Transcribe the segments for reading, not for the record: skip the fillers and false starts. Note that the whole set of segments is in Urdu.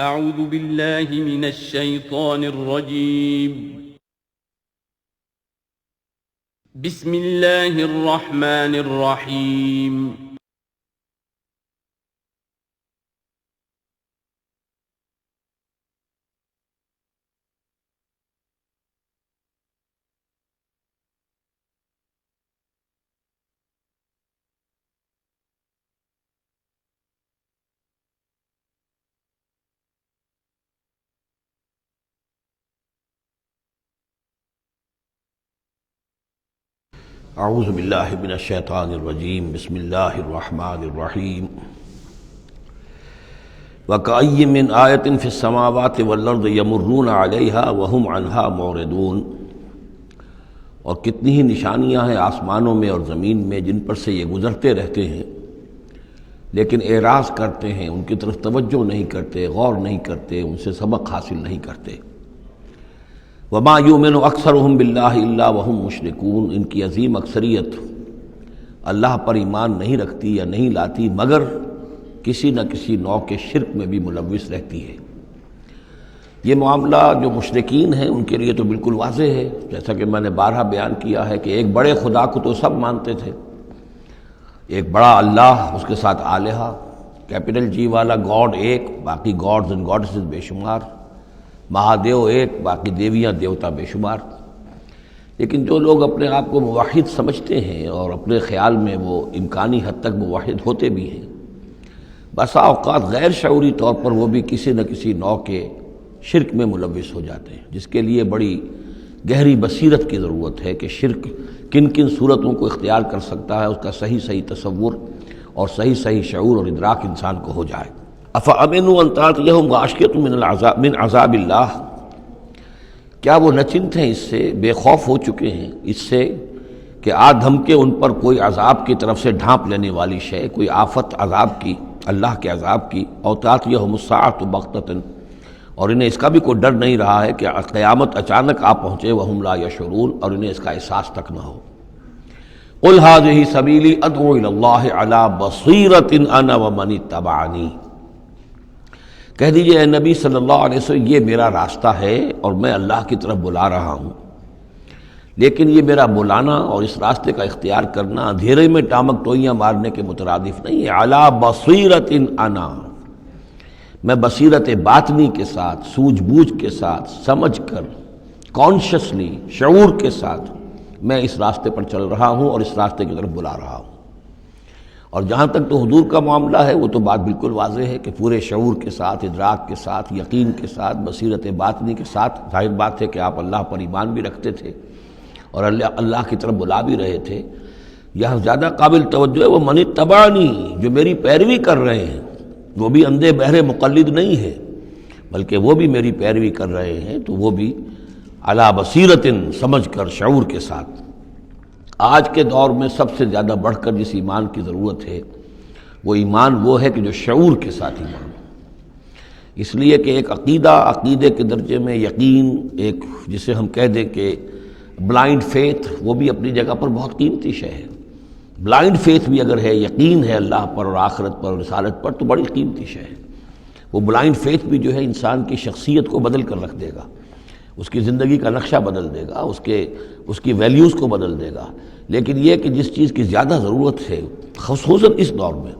اعوذ باللہ من الشیطان الرجیم بسم اللہ الرحمن الرحیم اعوذ باللہ من الشیطان الرجیم بسم اللہ الرحمن الرحیم وَكَأَيٍّ مِّنْ آیَةٍ فِي السَّمَاوَاتِ وَالْأَرْضِ يَمُرُّونَ عَلَيْهَا وَهُمْ عَنْهَا مُعْرِضُونَ، اور کتنی ہی نشانیاں ہیں آسمانوں میں اور زمین میں جن پر سے یہ گزرتے رہتے ہیں لیکن اعراض کرتے ہیں، ان کی طرف توجہ نہیں کرتے، غور نہیں کرتے، ان سے سبق حاصل نہیں کرتے۔ وما یؤمن اکثرهم باللہ الا وهم مشرکون، ان کی عظیم اکثریت اللہ پر ایمان نہیں رکھتی یا نہیں لاتی مگر کسی نہ کسی نوع کے شرک میں بھی ملوث رہتی ہے۔ یہ معاملہ جو مشرکین ہیں ان کے لیے تو بالکل واضح ہے، جیسا کہ میں نے بارہا بیان کیا ہے کہ ایک بڑے خدا کو تو سب مانتے تھے، ایک بڑا اللہ، اس کے ساتھ آلہہ، کیپٹل جی والا گاڈ ایک، باقی گاڈز اینڈ گاڈسز بے شمار، مہادیو ایک، باقی دیویاں دیوتا بے شمار۔ لیکن جو لوگ اپنے آپ کو موحد سمجھتے ہیں اور اپنے خیال میں وہ امکانی حد تک موحد ہوتے بھی ہیں، بسا اوقات غیر شعوری طور پر وہ بھی کسی نہ کسی نوع کے شرک میں ملوث ہو جاتے ہیں، جس کے لیے بڑی گہری بصیرت کی ضرورت ہے کہ شرک کن کن صورتوں کو اختیار کر سکتا ہے، اس کا صحیح تصور اور صحیح شعور اور ادراک انسان کو ہو جائے۔ افامنوا ان تاتیہم غاشیۃ من عذاب اللہ، کیا وہ نچنت ہیں اس سے، بے خوف ہو چکے ہیں اس سے کہ آ دھمکے ان پر کوئی عذاب کی طرف سے ڈھانپ لینے والی شے، کوئی آفت عذاب کی، اللہ کے عذاب کی، او تاتیہم الساعۃ بغتۃ، اور انہیں اس کا بھی کوئی ڈر نہیں رہا ہے کہ قیامت اچانک آ پہنچے، وہم لا یشعرون، اور انہیں اس کا احساس تک نہ ہو۔ قل ھذہ سبیلی ادعو الی اللہ علی بصیرۃ انا ومن اتبعنی، کہہ دیجئے اے نبی صلی اللہ علیہ وسلم یہ میرا راستہ ہے اور میں اللہ کی طرف بلا رہا ہوں، لیکن یہ میرا بلانا اور اس راستے کا اختیار کرنا اندھیرے میں ٹامک ٹوئیاں مارنے کے مترادف نہیں ہے۔ علی بصیرۃ انا، میں بصیرت باطنی کے ساتھ، سوجھ بوجھ کے ساتھ، سمجھ کر، کانشیسلی، شعور کے ساتھ میں اس راستے پر چل رہا ہوں اور اس راستے کی طرف بلا رہا ہوں۔ اور جہاں تک تو حضور کا معاملہ ہے وہ تو بات بالکل واضح ہے کہ پورے شعور کے ساتھ، ادراک کے ساتھ، یقین کے ساتھ، بصیرت باطنی کے ساتھ، ظاہر بات ہے کہ آپ اللہ پر ایمان بھی رکھتے تھے اور اللہ کی طرف بلا بھی رہے تھے۔ یہاں زیادہ قابل توجہ ہے وہ من اتبعنی، جو میری پیروی کر رہے ہیں، وہ بھی اندھے بہرے مقلد نہیں ہے بلکہ وہ بھی میری پیروی کر رہے ہیں، تو وہ بھی علی بصیرت، سمجھ کر، شعور کے ساتھ۔ آج کے دور میں سب سے زیادہ بڑھ کر جس ایمان کی ضرورت ہے وہ ایمان وہ ہے کہ جو شعور کے ساتھ ایمان ہو، اس لیے کہ ایک عقیدے کے درجے میں یقین، ایک جسے ہم کہہ دیں کہ بلائنڈ فیتھ، وہ بھی اپنی جگہ پر بہت قیمتی شے ہے۔ بلائنڈ فیتھ بھی اگر ہے، یقین ہے اللہ پر اور آخرت پر اور رسالت پر، تو بڑی قیمتی شے ہے۔ وہ بلائنڈ فیتھ بھی جو ہے انسان کی شخصیت کو بدل کر رکھ دے گا، اس کی زندگی کا نقشہ بدل دے گا، اس کی ویلیوز کو بدل دے گا۔ لیکن یہ کہ جس چیز کی زیادہ ضرورت ہے خصوصاً اس دور میں،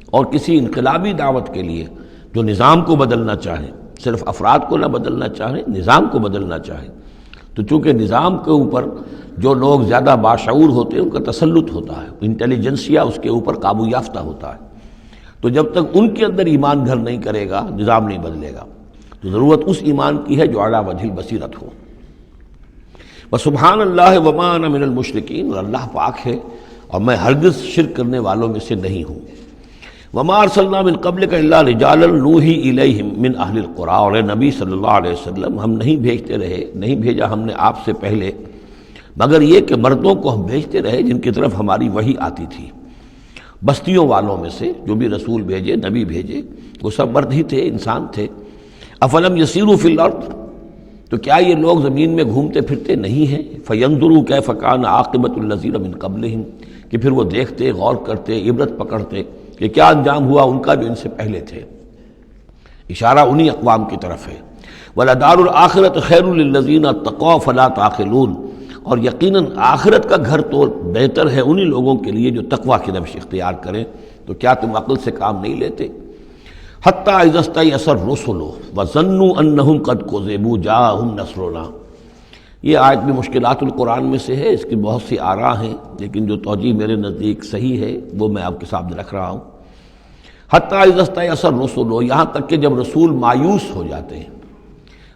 اور کسی انقلابی دعوت کے لیے جو نظام کو بدلنا چاہیں، صرف افراد کو نہ بدلنا چاہیں، نظام کو بدلنا چاہیں، تو چونکہ نظام کے اوپر جو لوگ زیادہ باشعور ہوتے ہیں ان کا تسلط ہوتا ہے، انٹیلیجنسیا اس کے اوپر قابو یافتہ ہوتا ہے، تو جب تک ان کے اندر ایمان گھر نہیں کرے گا نظام نہیں بدلے گا۔ تو ضرورت اس ایمان کی ہے جو اعلیٰ وجہ البصیرت ہو۔ وسبحان اللہ وما انا من المشرکین، اور اللہ پاک ہے اور میں ہرگز شرک کرنے والوں میں سے نہیں ہوں۔ وما ارسلنا من قبلک الا رجالا نوحی الیہم من اہل القری، اور اے نبی صلی اللہ علیہ وسلم ہم نہیں بھیجا ہم نے آپ سے پہلے مگر یہ کہ مردوں کو ہم بھیجتے رہے جن کی طرف ہماری وحی آتی تھی، بستیوں والوں میں سے جو بھی رسول بھیجے، نبی بھیجے، وہ سب مرد ہی تھے، انسان تھے۔ افلم یسیروا فی الارض، تو کیا یہ لوگ زمین میں گھومتے پھرتے نہیں ہیں؟ فینظروا کیف کان عاقبۃ الذین من قبلہم، کہ پھر وہ دیکھتے، غور کرتے، عبرت پکڑتے کہ کیا انجام ہوا ان کا جو ان سے پہلے تھے۔ اشارہ انہی اقوام کی طرف ہے۔ وَلَدَارُ الْآخِرَةُ خَيْرٌ لِلَّذِينَ اتَّقَوْا فَلَا تَعْقِلُونَ، اور یقیناً آخرت کا گھر تو بہتر ہے انہی لوگوں کے لیے جو تقویٰ کی روش اختیار کریں، تو کیا تم عقل سے کام نہیں لیتے؟ حَتَّىٰ إِذَا اسْتَيْأَسَ الرُّسُلُ وَظَنُّوا أَنَّهُمْ قَدْ كُذِبُوا جَاءَهُمْ نَصْرُنَا۔ یہ آیت بھی مشکلات القرآن میں سے ہے، اس کی بہت سی آراء ہیں، لیکن جو توجیہ میرے نزدیک صحیح ہے وہ میں آپ کے سامنے رکھ رہا ہوں۔ حتیٰ اذا استیأس الرسل، یہاں تک کہ جب رسول مایوس ہو جاتے ہیں۔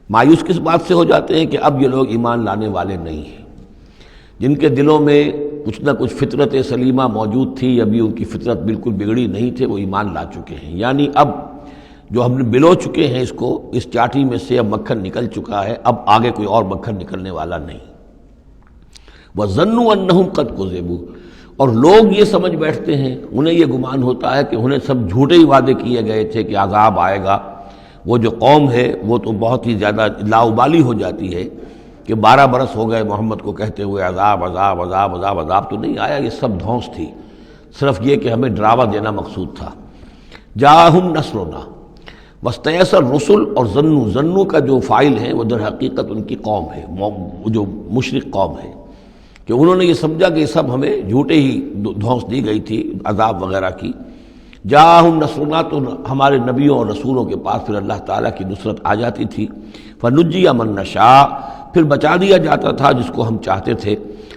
مایوس کس بات سے ہو جاتے ہیں؟ کہ اب یہ لوگ ایمان لانے والے نہیں ہیں، جن کے دلوں میں کچھ نہ کچھ فطرت سلیمہ موجود تھی، ابھی ان کی فطرت بالکل بگڑی نہیں تھے، وہ ایمان لا چکے ہیں۔ یعنی اب جو ہم نے بلو چکے ہیں اس کو، اس چاٹی میں سے اب مکھن نکل چکا ہے، اب آگے کوئی اور مکھن نکلنے والا نہیں۔ وَظَنُّوا أَنَّهُمْ قَدْ كُذِبُوا، اور لوگ یہ سمجھ بیٹھتے ہیں، انہیں یہ گمان ہوتا ہے کہ انہیں سب جھوٹے ہی وعدے کیے گئے تھے کہ عذاب آئے گا۔ وہ جو قوم ہے وہ تو بہت ہی زیادہ لاؤبالی ہو جاتی ہے کہ 12 برس ہو گئے محمد کو کہتے ہوئے عذاب عذاب عذاب عذاب، عذاب تو نہیں آیا، یہ سب دھونس تھی، صرف یہ کہ ہمیں ڈراوا دینا مقصود تھا۔ جاءہم نصرنا واستیأس الرسل، اور ظنو کا جو فاعل ہے وہ در حقیقت ان کی قوم ہے، جو مشرک قوم ہے، کہ انہوں نے یہ سمجھا کہ یہ سب ہمیں جھوٹے ہی دھونس دی گئی تھی عذاب وغیرہ کی۔ جاءہم نصرنا، تو ہمارے نبیوں اور رسولوں کے پاس پھر اللہ تعالیٰ کی نصرت آ جاتی تھی۔ فنجی من نشاء، پھر بچا دیا جاتا تھا جس کو ہم چاہتے تھے۔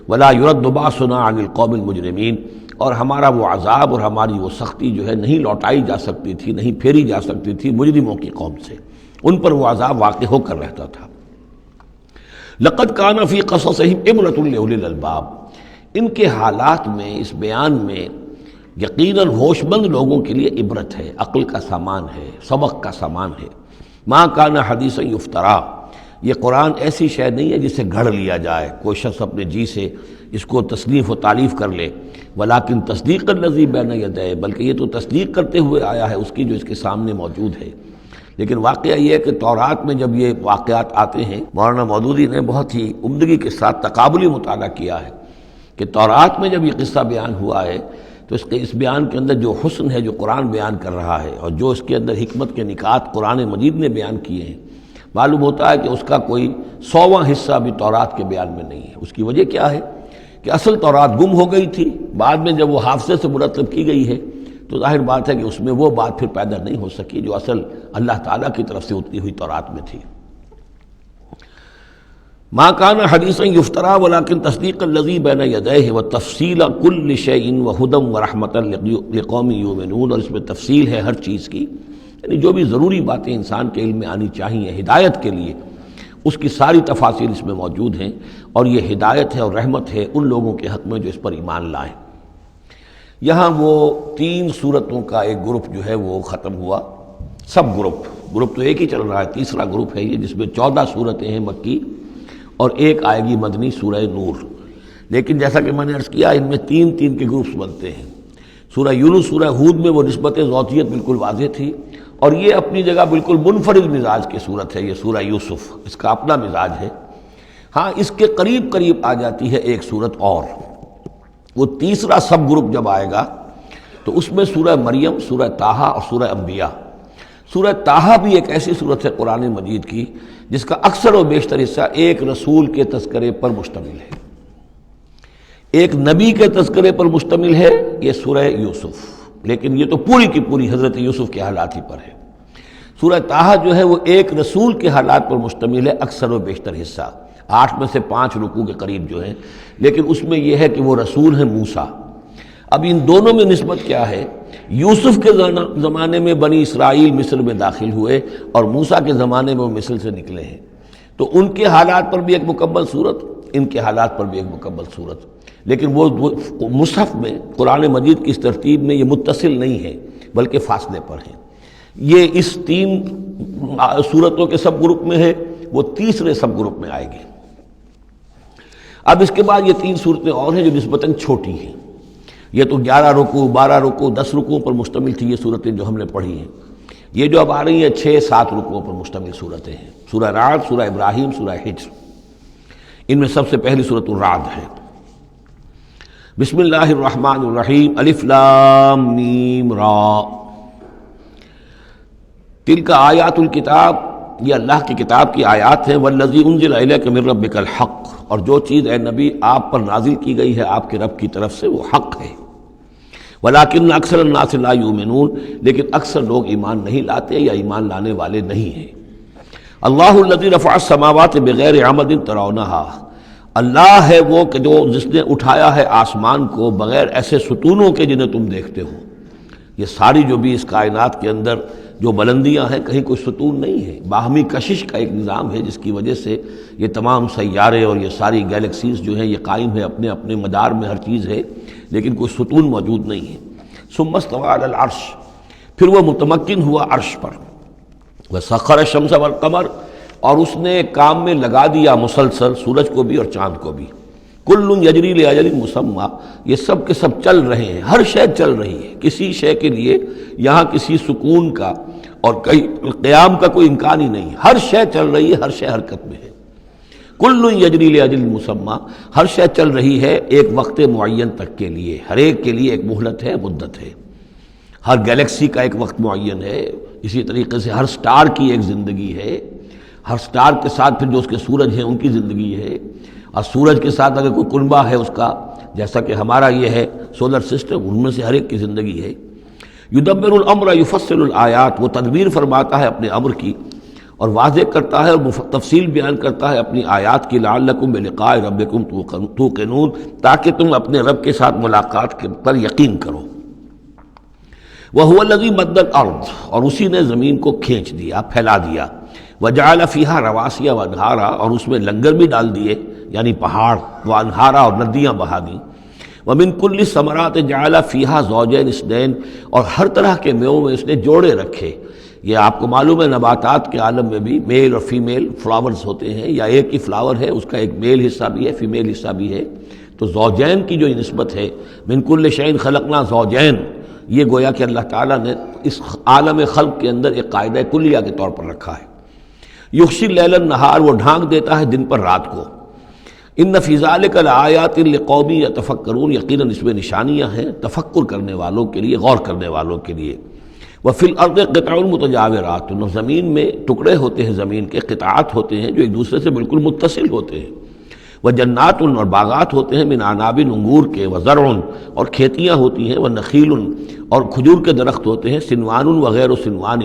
ولا يرد باسنا عن القوم المجرمین، اور ہمارا وہ عذاب اور ہماری وہ سختی جو ہے نہیں لوٹائی جا سکتی تھی، نہیں پھیری جا سکتی تھی مجرموں کی قوم سے، ان پر وہ عذاب واقع ہو کر رہتا تھا۔ لقد كان في قصصهم عبرة لأولي الألباب، ان کے حالات میں، اس بیان میں یقیناً ہوش مند لوگوں کے لیے عبرت ہے، عقل کا سامان ہے، سبق کا سامان ہے۔ ما كان حدیثا یفترا، یہ قرآن ایسی شے نہیں ہے جسے گھڑ لیا جائے، کوئی شخص اپنے جی سے اس کو تصنیف و تعریف کر لے۔ ولیکن تصدیق الذی بین یدیہ، بلکہ یہ تو تصدیق کرتے ہوئے آیا ہے اس کی جو اس کے سامنے موجود ہے۔ لیکن واقعہ یہ ہے کہ تورات میں جب یہ واقعات آتے ہیں، مولانا مودودی نے بہت ہی عمدگی کے ساتھ تقابلی مطالعہ کیا ہے کہ تورات میں جب یہ قصہ بیان ہوا ہے تو اس بیان کے اندر جو حسن ہے جو قرآن بیان کر رہا ہے، اور جو اس کے اندر حکمت کے نکات قرآن مجید نے بیان کیے ہیں، معلوم ہوتا ہے کہ اس کا کوئی 100واں حصہ بھی تورات کے بیان میں نہیں ہے۔ اس کی وجہ کیا ہے کہ اصل تورات گم ہو گئی تھی، بعد میں جب وہ حافظے سے مرتب کی گئی ہے تو ظاہر بات ہے کہ اس میں وہ بات پھر پیدا نہیں ہو سکی جو اصل اللہ تعالیٰ کی طرف سے اتری ہوئی تورات میں تھی۔ ما كان حدیثا یفترا ولکن تصدیق الذی بین یدیہ وتفصیل کل شیء وہدی ورحمۃ لقوم یؤمنون، اور اس میں تفصیل ہے ہر چیز کی، یعنی جو بھی ضروری باتیں انسان کے علم میں آنی چاہیے ہدایت کے لیے، اس کی ساری تفاصیل اس میں موجود ہیں، اور یہ ہدایت ہے اور رحمت ہے ان لوگوں کے حق میں جو اس پر ایمان لائیں۔ یہاں وہ 3 سورتوں کا ایک گروپ جو ہے وہ ختم ہوا، سب گروپ تو ایک ہی چل رہا ہے، تیسرا گروپ ہے یہ جس میں 14 سورتیں ہیں مکی اور ایک آئے گی مدنی سورہ نور۔ لیکن جیسا کہ میں نے عرض کیا ان میں 3 کے گروپس بنتے ہیں۔ سورہ یونس، سورہ ہود میں وہ نسبت ذاتیت بالکل واضح تھی، اور یہ اپنی جگہ بالکل منفرد مزاج کی صورت ہے، یہ سورہ یوسف اس کا اپنا مزاج ہے۔ ہاں اس کے قریب آ جاتی ہے ایک صورت اور، وہ تیسرا سب گروپ جب آئے گا تو اس میں سورہ مریم، سورہ طٰہٰ اور سورہ انبیاء۔ سورہ طٰہٰ بھی ایک ایسی صورت ہے قرآن مجید کی جس کا اکثر و بیشتر حصہ ایک رسول کے تذکرے پر مشتمل ہے، ایک نبی کے تذکرے پر مشتمل ہے، یہ سورہ یوسف، لیکن یہ تو پوری کی پوری حضرت یوسف کے حالات ہی پر ہے۔ سورہ طٰہٰ جو ہے وہ ایک رسول کے حالات پر مشتمل ہے، اکثر و بیشتر حصہ 8 میں سے 5 رکوع کے قریب جو ہیں، لیکن اس میں یہ ہے کہ وہ رسول ہیں موسیٰ۔ اب ان دونوں میں نسبت کیا ہے؟ یوسف کے زمانے میں بنی اسرائیل مصر میں داخل ہوئے اور موسیٰ کے زمانے میں وہ مصر سے نکلے ہیں، تو ان کے حالات پر بھی ایک مکمل صورت، ان کے حالات پر بھی ایک مکمل صورت، لیکن وہ مصحف میں قرآن مجید کی اس ترتیب میں یہ متصل نہیں ہے بلکہ فاصلے پر ہیں۔ یہ اس 3 صورتوں کے سب گروپ میں ہے، وہ تیسرے سب گروپ میں آئے گی۔ اب اس کے بعد یہ 3 صورتیں اور ہیں جو نسبتاً چھوٹی ہیں، یہ تو 11 رکوع، 12 رکوع، 10 رکوعوں پر مشتمل تھی یہ صورتیں جو ہم نے پڑھی ہیں۔ یہ جو اب آ رہی ہیں 6-7 رکوعوں پر مشتمل صورتیں ہیں، سورہ رعد، سورہ ابراہیم، سورہ حجر۔ ان میں سب سے پہلی سورۃ الرعد ہے۔ بسم اللہ الرحمن الرحیم، الف لام میم را۔ تلک آیات الکتاب، یہ اللہ کی کتاب کی آیات ہیں، والذی انزل الیک من ربک الحق، اور جو چیز اے نبی آپ پر نازل کی گئی ہے آپ کے رب کی طرف سے وہ حق ہے، ولکن اکثر الناس لا یؤمنون، لیکن اکثر لوگ ایمان نہیں لاتے یا ایمان لانے والے نہیں ہیں۔ اللہ الذی رفع السماوات بغیر عمد ترونها، اللہ ہے وہ کہ جو جس نے اٹھایا ہے آسمان کو بغیر ایسے ستونوں کے جنہیں تم دیکھتے ہو۔ یہ ساری جو بھی اس کائنات کے اندر جو بلندیاں ہیں کہیں کوئی ستون نہیں ہے، باہمی کشش کا ایک نظام ہے جس کی وجہ سے یہ تمام سیارے اور یہ ساری گیلیکسیز جو ہیں یہ قائم ہے، اپنے اپنے مدار میں ہر چیز ہے، لیکن کوئی ستون موجود نہیں ہے۔ ثم استوى على العرش، پھر وہ متمکن ہوا عرش پر، وسخر الشمس والقمر، اور اس نے کام میں لگا دیا مسلسل سورج کو بھی اور چاند کو بھی، کل یجری لاجل مسمى، یہ سب کے سب چل رہے ہیں، ہر شے چل رہی ہے، کسی شے کے لیے یہاں کسی سکون کا اور قیام کا کوئی امکان ہی نہیں، ہر شے چل رہی ہے، ہر شے حرکت میں ہے۔ کل یجری لاجل مسمى، ہر شے چل رہی ہے ایک وقت معین تک کے لیے، ہر ایک کے لیے ایک مہلت ہے، مدت ہے، ہر گیلیکسی کا ایک وقت معین ہے، اسی طریقے سے ہر سٹار کی ایک زندگی ہے، ہر سٹار کے ساتھ پھر جو اس کے سورج ہیں ان کی زندگی ہے، اور سورج کے ساتھ اگر کوئی کنبہ ہے اس کا، جیسا کہ ہمارا یہ ہے سولر سسٹم، ان میں سے ہر ایک کی زندگی ہے۔ یدبر الامر یفصل الآیات، وہ تدبیر فرماتا ہے اپنے امر کی اور واضح کرتا ہے اور تفصیل بیان کرتا ہے اپنی آیات کی، لعلکم بلقاء ربکم توقنون، تاکہ تم اپنے رب کے ساتھ ملاقات پر یقین کرو۔ وَهُوَ الَّذِي مَدَّ الْأَرْضَ، اور اسی نے زمین کو کھینچ دیا، پھیلا دیا، وَجَعَلَ فِيهَا رَوَاسِيَ وَأَنْهَارًا، اور اس میں لنگر بھی ڈال دیے یعنی پہاڑ، وَأَنْهَارًا، اور ندیاں بہا دیں، وَمِن كُلِّ الثَّمَرَاتِ جَعَلَ فِيهَا زَوْجَيْنِ اثْنَيْنِ، اور ہر طرح کے میووں میں اس نے جوڑے رکھے۔ یہ آپ کو معلوم ہے نباتات کے عالم میں بھی میل اور فیمیل فلاورز ہوتے ہیں، یا ایک ہی فلاور ہے اس کا ایک میل حصہ بھی ہے فیمیل حصہ بھی ہے، تو زوجین کی جو نسبت ہے، مِن كُلِّ شَيْءٍ خَلَقْنَا زَوْجَيْن، یہ گویا کہ اللہ تعالیٰ نے اس عالم خلق کے اندر ایک قاعدہ کلیہ کے طور پر رکھا ہے۔ یغشی اللیل النہار، وہ ڈھانک دیتا ہے دن پر رات کو۔ ان فی ذلک لآیات لقوم یتفکرون، یقیناً اس میں نشانیاں ہیں تفکر کرنے والوں کے لیے، غور کرنے والوں کے لیے۔ وفی الارض قطع متجاورات، زمین میں ٹکڑے ہوتے ہیں، زمین کے قطعات ہوتے ہیں جو ایک دوسرے سے بالکل متصل ہوتے ہیں۔ وجنات، اور باغات ہوتے ہیں، من عناب، انگور کے، وزرع، اور کھیتیاں ہوتی ہیں، ونخیل، اور کھجور کے درخت ہوتے ہیں، سنوان وغیر سنوان،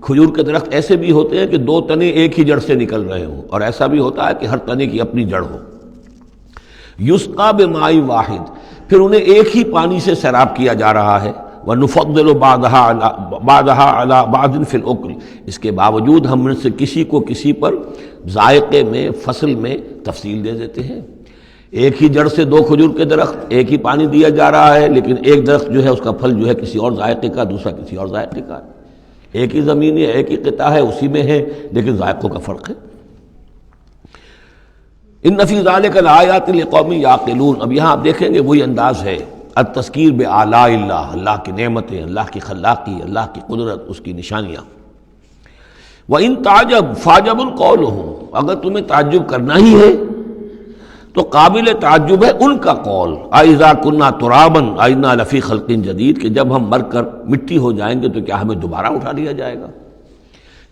کھجور کے درخت ایسے بھی ہوتے ہیں کہ دو تنے ایک ہی جڑ سے نکل رہے ہوں، اور ایسا بھی ہوتا ہے کہ ہر تنے کی اپنی جڑ ہو۔ یسقا بماء واحد، پھر انہیں ایک ہی پانی سے سیراب کیا جا رہا ہے۔ وَنُفَضِّلُ بَعْضَهَا عَلَى بَعْضٍ فِي الْأُكْلِ، اس کے باوجود ہم ان سے کسی کو کسی پر ذائقے میں، فصل میں تفصیل دے دیتے ہیں۔ ایک ہی جڑ سے دو کھجور کے درخت، ایک ہی پانی دیا جا رہا ہے، لیکن ایک درخت جو ہے اس کا پھل جو ہے کسی اور ذائقے کا، دوسرا کسی اور ذائقے کا، ایک ہی زمین ہے، ایک ہی قطعہ ہے، اسی میں ہے، لیکن ذائقوں کا فرق ہے۔ ان فی ذلک لآیات لقوم یعقلون، اب یہاں آپ دیکھیں گے وہی انداز ہے، التذکیر بآلاء اللہ، اللہ کی نعمتیں، اللہ کی خلاقی، اللہ کی قدرت، اس کی نشانیاں۔ وَإِن تَعْجَبْ فَعْجَبٌ قَوْلُهُمْ، اگر تمہیں تعجب کرنا ہی ہے تو قابل تعجب ہے ان کا قول، اَإِذَا كُنَّا تُرَابًا أَإِنَّا لَفِي خَلْقٍ جَدِيدٍ، کہ جب ہم مر کر مٹی ہو جائیں گے تو کیا ہمیں دوبارہ اٹھا لیا جائے گا؟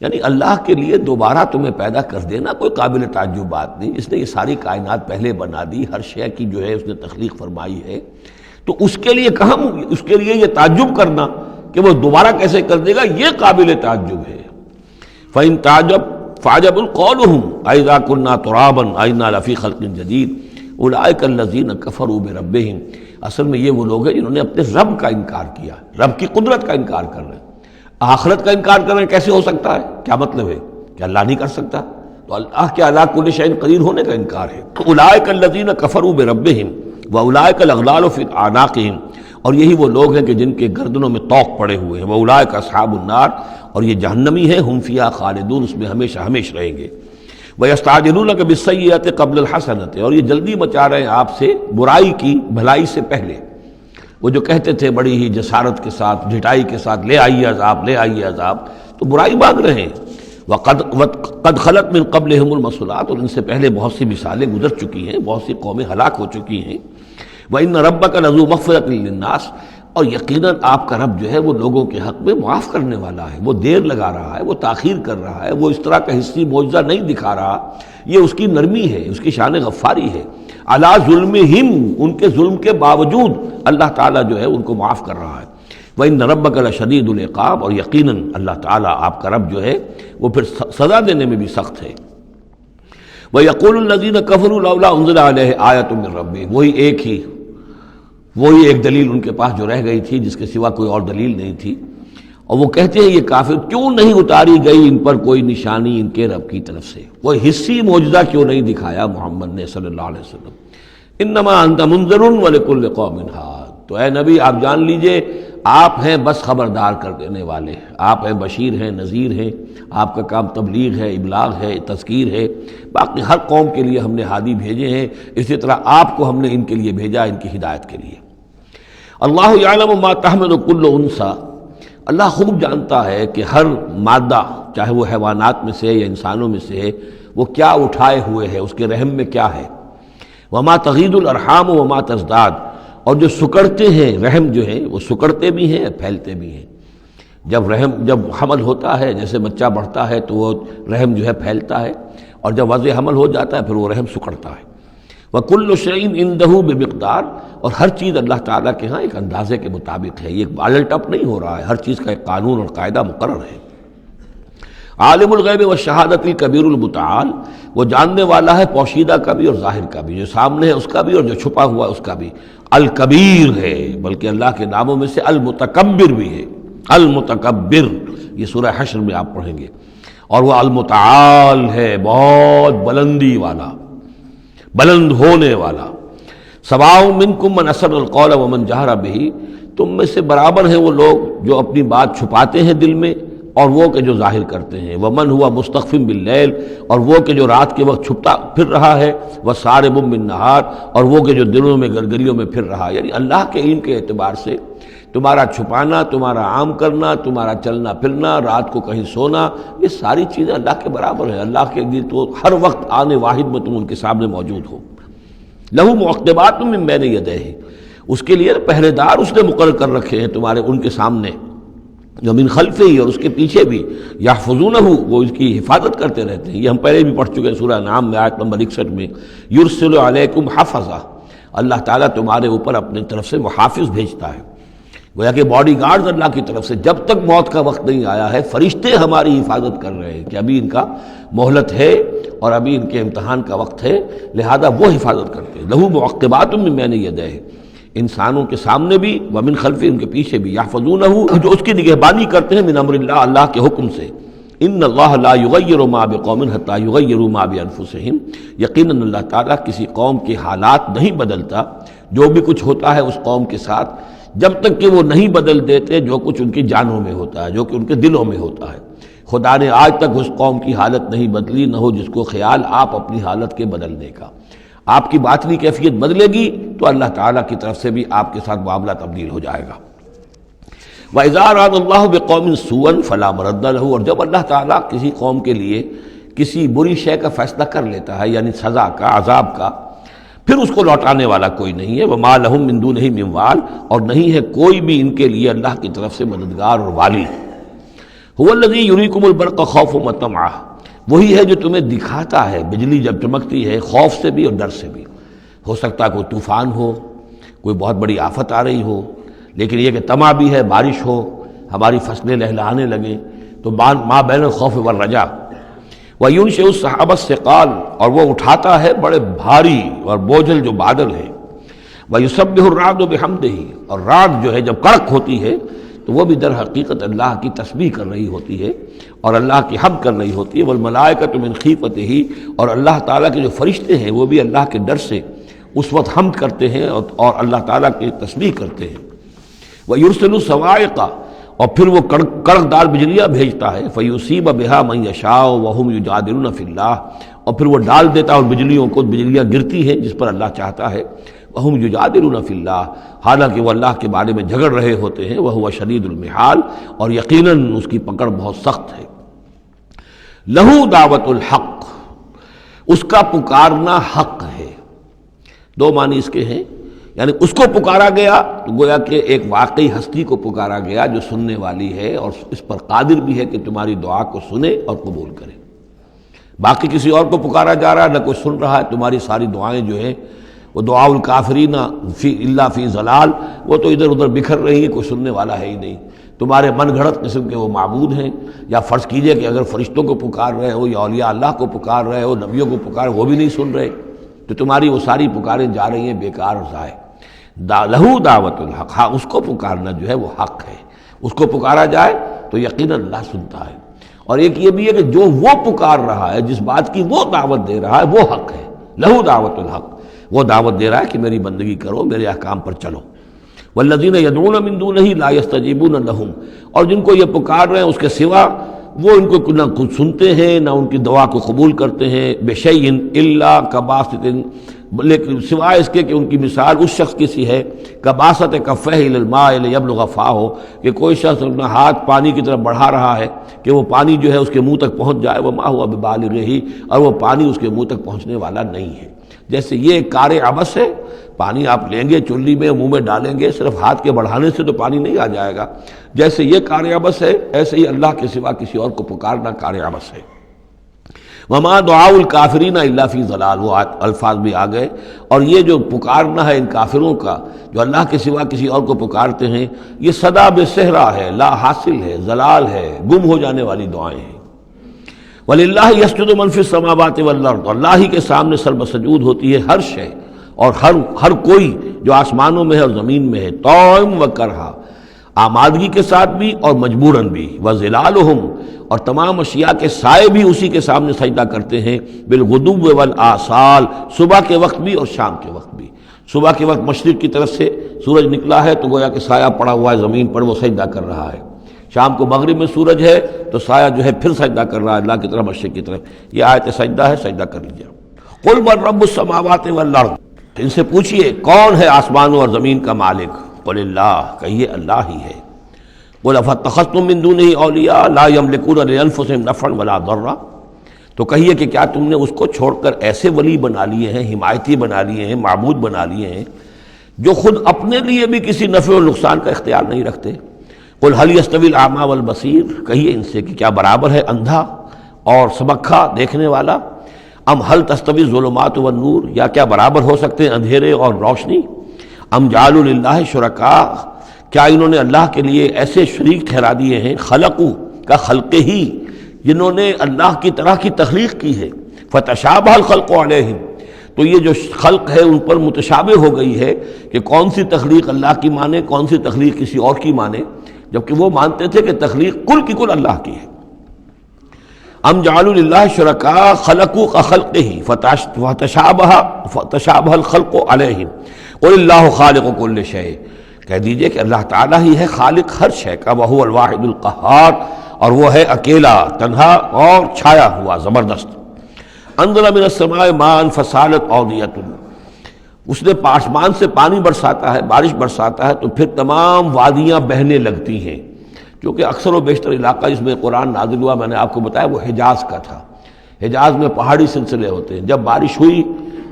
یعنی اللہ کے لیے دوبارہ تمہیں پیدا کر دینا کوئی قابل تعجب بات نہیں، اس نے یہ ساری کائنات پہلے بنا دی، ہر شے کی جو ہے اس نے تخلیق فرمائی ہے، تو اس کے لیے کہاں، اس کے لیے یہ تعجب کرنا کہ وہ دوبارہ کیسے کر دے گا، یہ قابل تعجب ہے۔ فَإِن تَعْجَبْ فَعْجَبٌ قَوْلُهُمْ أَإِذَا كُنَّا تُرَابًا أَإِنَّا لَفِي خَلْقٍ جَدِيدٍ أُولَٰئِكَ الَّذِينَ كَفَرُوا بِرَبِّهِمْ، اصل میں یہ وہ لوگ ہیں جنہوں نے اپنے رب کا انکار کیا، رب کی قدرت کا انکار کر رہے ہیں، آخرت کا انکار کر رہے ہیں، کیسے ہو سکتا ہے؟ کیا مطلب ہے کہ اللہ نہیں کر سکتا؟ تو اللہ کے علی کل شیء قدیر ہونے کا انکار ہے۔ أُولَٰئِكَ الَّذِينَ كَفَرُوا بِرَبِّهِمْ وَأُولَٰئِكَ الْأَغْلَالُ فِي أَعْنَاقِهِمْ، اور یہی وہ لوگ ہیں کہ جن کے گردنوں میں طوق پڑے ہوئے ہیں، وَأُولَٰئِكَ أَصْحَابُ النَّارِ، اور یہ جہنمی ہیں، ہم فیہا خالدون، اس میں ہمیشہ ہمیشہ رہیں گے۔ وَيَسْتَعْجِلُونَكَ بِالسَّيِّئَةِ قَبْلَ الْحَسَنَةِ، اور یہ جلدی مچا رہے ہیں آپ سے برائی کی بھلائی سے پہلے۔ وہ جو کہتے تھے بڑی ہی جسارت کے ساتھ، ڈھٹائی کے ساتھ، لے آئیے عذاب، لے آئیے عذاب، تو برائی مانگ رہے ہیں۔ وَقَدْ خَلَتْ مِن قَبْلِهِمُ الْمَثُلَاتُ، اور ان سے پہلے بہت سی مثالیں گزر چکی ہیں، بہت سی قومیں ہلاک ہو چکی ہیں۔ وَإِنَّ رَبَّكَ لَذُو مَغْفِرَةٍ لِلنَّاسِ، اور یقیناً آپ کا رب جو ہے وہ لوگوں کے حق میں معاف کرنے والا ہے، وہ دیر لگا رہا ہے، وہ تاخیر کر رہا ہے، وہ اس طرح کا حصی معجزہ نہیں دکھا رہا، یہ اس کی نرمی ہے، اس کی شان غفاری ہے۔ علی ظلمہم، ان کے ظلم کے باوجود اللہ تعالیٰ جو ہے ان کو معاف کر رہا ہے۔ وَإِنَّ رَبَّكَ لَشَدِيدُ الْعِقَابِ، اور یقیناً اللہ تعالیٰ آپ کا رب جو ہے وہ پھر سزا دینے میں بھی سخت ہے۔ وَيَقُولُ الَّذِينَ كَفَرُوا لَوْلَا أُنزِلَ عَلَيْهِ آيَةٌ مِّن رَّبِّهِ، وہی ایک دلیل ان کے پاس جو رہ گئی تھی جس کے سوا کوئی اور دلیل نہیں تھی، اور وہ کہتے ہیں یہ کافر کیوں نہیں اتاری گئی ان پر کوئی نشانی ان کے رب کی طرف سے، کوئی حصی معجزہ کیوں نہیں دکھایا محمد نے صلی اللہ علیہ وسلم۔ انما انت منذر ولکل قوم ہاد، تو اے نبی آپ جان لیجئے آپ ہیں بس خبردار کر دینے والے، آپ ہیں بشیر ہیں، نذیر ہیں، آپ کا کام تبلیغ ہے، ابلاغ ہے، تذکیر ہے، باقی ہر قوم کے لیے ہم نے ہادی بھیجے ہیں، اسی طرح آپ کو ہم نے ان کے لیے بھیجا، ان کی ہدایت کے لیے۔ اللہ یعلم ما تحمل کل انثی، اللہ خوب جانتا ہے کہ ہر مادہ چاہے وہ حیوانات میں سے یا انسانوں میں سے وہ کیا اٹھائے ہوئے ہے، اس کے رحم میں کیا ہے۔ وما تغید الارحام وما تزداد، اور جو سکڑتے ہیں رحم جو ہے وہ سکڑتے بھی ہیں پھیلتے بھی ہیں۔ جب حمل ہوتا ہے، جیسے بچہ بڑھتا ہے تو وہ رحم جو ہے پھیلتا ہے، اور جب وضع حمل ہو جاتا ہے پھر وہ رحم سکڑتا ہے۔ وَكُلُّ شَيْءٍ عِندَهُ بِمِقْدَار، اور ہر چیز اللہ تعالیٰ کے ہاں ایک اندازے کے مطابق ہے، یہ الٹ اپ نہیں ہو رہا ہے، ہر چیز کا ایک قانون اور قاعدہ مقرر ہے۔ عالم الغیب والشہادۃ الکبیر المتعال، وہ جاننے والا ہے پوشیدہ کا بھی اور ظاہر کا بھی، جو سامنے ہے اس کا بھی اور جو چھپا ہوا ہے اس کا بھی۔ الکبیر ہے، بلکہ اللہ کے ناموں میں سے المتکبر بھی ہے، المتکبر، یہ سورہ حشر میں آپ پڑھیں گے۔ اور وہ المتعال ہے، بہت بلندی والا، بلند ہونے والا۔ سواء منکم من اسر القول ومن جہر بہ، تم میں سے برابر ہیں وہ لوگ جو اپنی بات چھپاتے ہیں دل میں اور وہ کہ جو ظاہر کرتے ہیں۔ ومن ہوا مستخف باللیل، اور وہ کہ جو رات کے وقت چھپتا پھر رہا ہے، وسارب بالنہار، اور وہ کہ جو دنوں میں گرگریوں میں پھر رہا ہے۔ یعنی اللہ کے علم کے اعتبار سے تمہارا چھپانا، تمہارا عام کرنا، تمہارا چلنا پھرنا، رات کو کہیں سونا، یہ ساری چیزیں اللہ کے برابر ہیں۔ اللہ کے لیے تو ہر وقت آنے واحد میں تم ان کے سامنے موجود ہو۔ لہو معقبات من بین یدیہ، اس کے لیے پہرے دار اس نے مقرر کر رکھے ہیں تمہارے ان کے سامنے، جو من خلفہ ہی، اور اس کے پیچھے بھی، یحفظونہ، وہ اس کی حفاظت کرتے رہتے ہیں۔ یہ ہم پہلے بھی پڑھ چکے ہیں سورہ انعام میں آیت نمبر 61 میں، یرسل علیکم حفظہ، اللہ تعالیٰ تمہارے اوپر اپنی طرف سے محافظ بھیجتا ہے۔ گویا کہ باڈی گارڈز اللہ کی طرف سے، جب تک موت کا وقت نہیں آیا ہے فرشتے ہماری حفاظت کر رہے ہیں کہ ابھی ان کا مہلت ہے اور ابھی ان کے امتحان کا وقت ہے، لہذا وہ حفاظت کرتے ہیں۔ لہو معقبات من بین یدیہ، انسانوں کے سامنے بھی، ومن خلفہ، ان کے پیچھے بھی، یحفظونہ، جو اس کی نگہبانی کرتے ہیں، من امر اللہ، اللہ کے حکم سے۔ ان اللہ لا یغیر ما بقوم حتی یغیروا ما بانفسہم، یقیناً اللہ تعالیٰ کسی قوم کے حالات نہیں بدلتا، جو بھی کچھ ہوتا ہے اس قوم کے ساتھ، جب تک کہ وہ نہیں بدل دیتے جو کچھ ان کی جانوں میں ہوتا ہے، جو کہ ان کے دلوں میں ہوتا ہے۔ خدا نے آج تک اس قوم کی حالت نہیں بدلی، نہ ہو جس کو خیال آپ اپنی حالت کے بدلنے کا۔ آپ کی باطنی کیفیت بدلے گی تو اللہ تعالیٰ کی طرف سے بھی آپ کے ساتھ معاملہ تبدیل ہو جائے گا۔ وَإِذَا أَرَادَ اللَّهُ بِقَوْمٍ سُوءًا فَلَا مَرَدَّ لَهُ، اور جب اللہ تعالیٰ کسی قوم کے لیے کسی بری شے کا فیصلہ کر لیتا ہے، یعنی سزا کا، عذاب کا، پھر اس کو لوٹانے والا کوئی نہیں ہے۔ وَمَا لَهُم مِّن دُونِهِ مِن وَالٍ، اور نہیں ہے کوئی بھی ان کے لیے اللہ کی طرف سے مددگار اور والی۔ هُوَ الَّذِي يُرِيكُمُ الْبَرْقَ خَوْفًا وَطَمْعًا، وہی ہے جو تمہیں دکھاتا ہے بجلی جب چمکتی ہے، خوف سے بھی اور ڈر سے بھی۔ ہو سکتا ہے کوئی طوفان ہو، کوئی بہت بڑی آفت آ رہی ہو، لیکن یہ کہ طمع بھی ہے، بارش ہو، ہماری فصلیں لہلہانے لگیں، تو ما بین الخوف والرجا۔ وَيُنشِئُ السَّحَابَ الثِّقَالَ، اور وہ اٹھاتا ہے بڑے بھاری اور بوجھل جو بادل ہیں۔ وَيُسَبِّحُ الرَّعْدُ بِحَمْدِهِ، اور رعد جو ہے جب کڑک ہوتی ہے تو وہ بھی در حقیقت اللہ کی تسبیح کر رہی ہوتی ہے اور اللہ کی حمد کر رہی ہوتی ہے۔ وَالْمَلَائِكَةُ مِنْ خِیفَتِهِ، اور اللہ تعالیٰ کے جو فرشتے ہیں وہ بھی اللہ کے ڈر سے اس وقت حمد کرتے ہیں اور اللہ تعالیٰ کی تسبیح کرتے ہیں۔ وَيُرْسِلُ الصَّوَاعِقَ، اور پھر وہ کڑک دار بجلیاں بھیجتا ہے۔ فَيُصِيبَ بِهَا مَن يَشَاءُ وَهُمْ يُجَادِلُونَ فِي اللَّهِ، اور پھر وہ ڈال دیتا ہے اور بجلیوں کو، بجلیاں گرتی ہیں جس پر اللہ چاہتا ہے۔ وَهُمْ يُجَادِلُونَ فِي اللَّهِ، حالانکہ وہ اللہ کے بارے میں جھگڑ رہے ہوتے ہیں۔ وَهُوَ شَدِيدُ الْمِحَالِ، اور یقیناً اس کی پکڑ بہت سخت ہے۔ لَهُ دعوت الحق، اس کا پکارنا حق ہے۔ دو معنی اس کے ہیں، یعنی اس کو پکارا گیا تو گویا کہ ایک واقعی ہستی کو پکارا گیا جو سننے والی ہے اور اس پر قادر بھی ہے کہ تمہاری دعا کو سنے اور قبول کرے۔ باقی کسی اور کو پکارا جا رہا ہے، نہ کوئی سن رہا ہے، تمہاری ساری دعائیں جو ہیں وہ دعاء الکافرین فی الا فی ضلال، وہ تو ادھر ادھر بکھر رہی ہیں، کوئی سننے والا ہے ہی نہیں۔ تمہارے من گھڑت قسم کے وہ معبود ہیں، یا فرض کیجئے کہ اگر فرشتوں کو پکار رہے ہو یا اولیاء اللہ کو پکار رہے ہو، نبیوں کو پکار، وہ بھی نہیں سن رہے، تو تمہاری وہ ساری پکاریں جا رہی ہیں بیکار اور ضائع۔ لہو دعوت الحق، ہاں اس کو پکارنا جو ہے وہ حق ہے، اس کو پکارا جائے تو یقیناً اللہ سنتا ہے۔ اور ایک یہ بھی ہے کہ جو وہ پکار رہا ہے، جس بات کی وہ دعوت دے رہا ہے، وہ حق ہے۔ لہو دعوت الحق، وہ دعوت دے رہا ہے کہ میری بندگی کرو، میرے احکام پر چلو۔ والذین یدعون من دونہ لا یستجیبون لہم، اور جن کو یہ پکار رہے ہیں اس کے سوا، وہ ان کو نہ کچھ سنتے ہیں نہ ان کی دعا کو قبول کرتے ہیں۔ بشیء الا کباسط، لیکن سوائے اس کے کہ ان کی مثال اس شخص کی سی ہے کباسط کفہ الی الماء لیبلغ فاہ، کہ کوئی شخص اپنا ہاتھ پانی کی طرف بڑھا رہا ہے کہ وہ پانی جو ہے اس کے منہ تک پہنچ جائے، وما هو ببالغہ، اور وہ پانی اس کے منہ تک پہنچنے والا نہیں ہے۔ جیسے یہ کار عبث ہے، پانی آپ لیں گے چلی میں منہ میں ڈالیں گے، صرف ہاتھ کے بڑھانے سے تو پانی نہیں آ جائے گا، جیسے یہ کار عبث ہے ایسے ہی اللہ کے سوا کسی اور کو پکارنا کار عبث ہے۔ وما دعاء الکافرین الا فی ضلال، وہ الفاظ بھی آ گئے۔ اور یہ جو پکارنا ہے ان کافروں کا جو اللہ کے سوا کسی اور کو پکارتے ہیں، یہ صدا بے صحرا ہے، لا حاصل ہے، ضلال ہے، گم ہو جانے والی دعائیں ہیں۔ وَلِلَّهِ يَسْجُدُ مَن فِي السَّمَاوَاتِ وَالْأَرْضِ، اللہ ہی کے سامنے سر بسجود ہوتی ہے ہر شے اور ہر کوئی جو آسمانوں میں ہے اور زمین میں ہے، طوعاً وکرہا، آمادگی کے ساتھ بھی اور مجبوراً بھی، وَظِلَالُهُمْ، اور تمام اشیاء کے سائے بھی اسی کے سامنے سجدہ کرتے ہیں، بالغدو والآصال، صبح کے وقت بھی اور شام کے وقت بھی۔ صبح کے وقت مشرق کی طرف سے سورج نکلا ہے تو گویا کہ سایہ پڑا ہوا ہے زمین پر، وہ سجدہ کر رہا ہے۔ شام کو مغرب میں سورج ہے تو سایہ جو ہے پھر سجدہ کر رہا ہے اللہ کی طرف مشرق کی طرف۔ یہ آیت سجدہ ہے، سجدہ کر لیجیے۔ قل من رب السماوات والارض، ان سے پوچھئے کون ہے آسمانوں اور زمین کا مالک؟ قل اللہ، کہیے اللہ ہی ہے۔ قل افاتخذتم من دونہ اولیاء لا یملکون لانفسہم نفعا ولا ضرا، تو کہیے کہ کیا تم نے اس کو چھوڑ کر ایسے ولی بنا لیے ہیں، حمایتی بنا لیے ہیں، معبود بنا لیے ہیں جو خود اپنے لیے بھی کسی نفع و نقصان کا اختیار نہیں رکھتے؟ قل هل يستوي الاعمى والبصیر، کہیے ان سے کہ کیا برابر ہے اندھا اور سبکھا دیکھنے والا؟ ام هل تستوي الظلمات والنور، یا کیا برابر ہو سکتے ہیں اندھیرے اور روشنی؟ ام جعلوا للہ شرکاء، کیا انہوں نے اللہ کے لیے ایسے شریک ٹھہرا دیے ہیں، خلقوا کا خلق ہی، جنہوں نے اللہ کی طرح کی تخلیق کی ہے، فتشابہ الخلق علیہم، تو یہ جو خلق ہے ان پر متشابہ ہو گئی ہے کہ کون سی تخلیق اللہ کی مانے، کون سی تخلیق کسی اور کی مانے، جبکہ وہ مانتے تھے کہ تخلیق کل کی کل اللہ کی ہے۔ ام جعلوا للہ شرکاء خلقوا كخلقہ فتشابہ الخلق علیہم قل اللہ خالق کل شیء، کہہ دیجئے کہ اللہ تعالیٰ ہی ہے خالق ہر شے کا، وہو الواحد القہار، اور وہ ہے اکیلا تنہا اور چھایا ہوا زبردست۔ انزل من السماء ماء فسالت اودیۃ، اس نے آسمان سے پانی برساتا ہے، بارش برساتا ہے تو پھر تمام وادیاں بہنے لگتی ہیں، کیونکہ اکثر و بیشتر علاقہ جس میں قرآن نازل ہوا میں نے آپ کو بتایا وہ حجاز کا تھا۔ حجاز میں پہاڑی سلسلے ہوتے ہیں، جب بارش ہوئی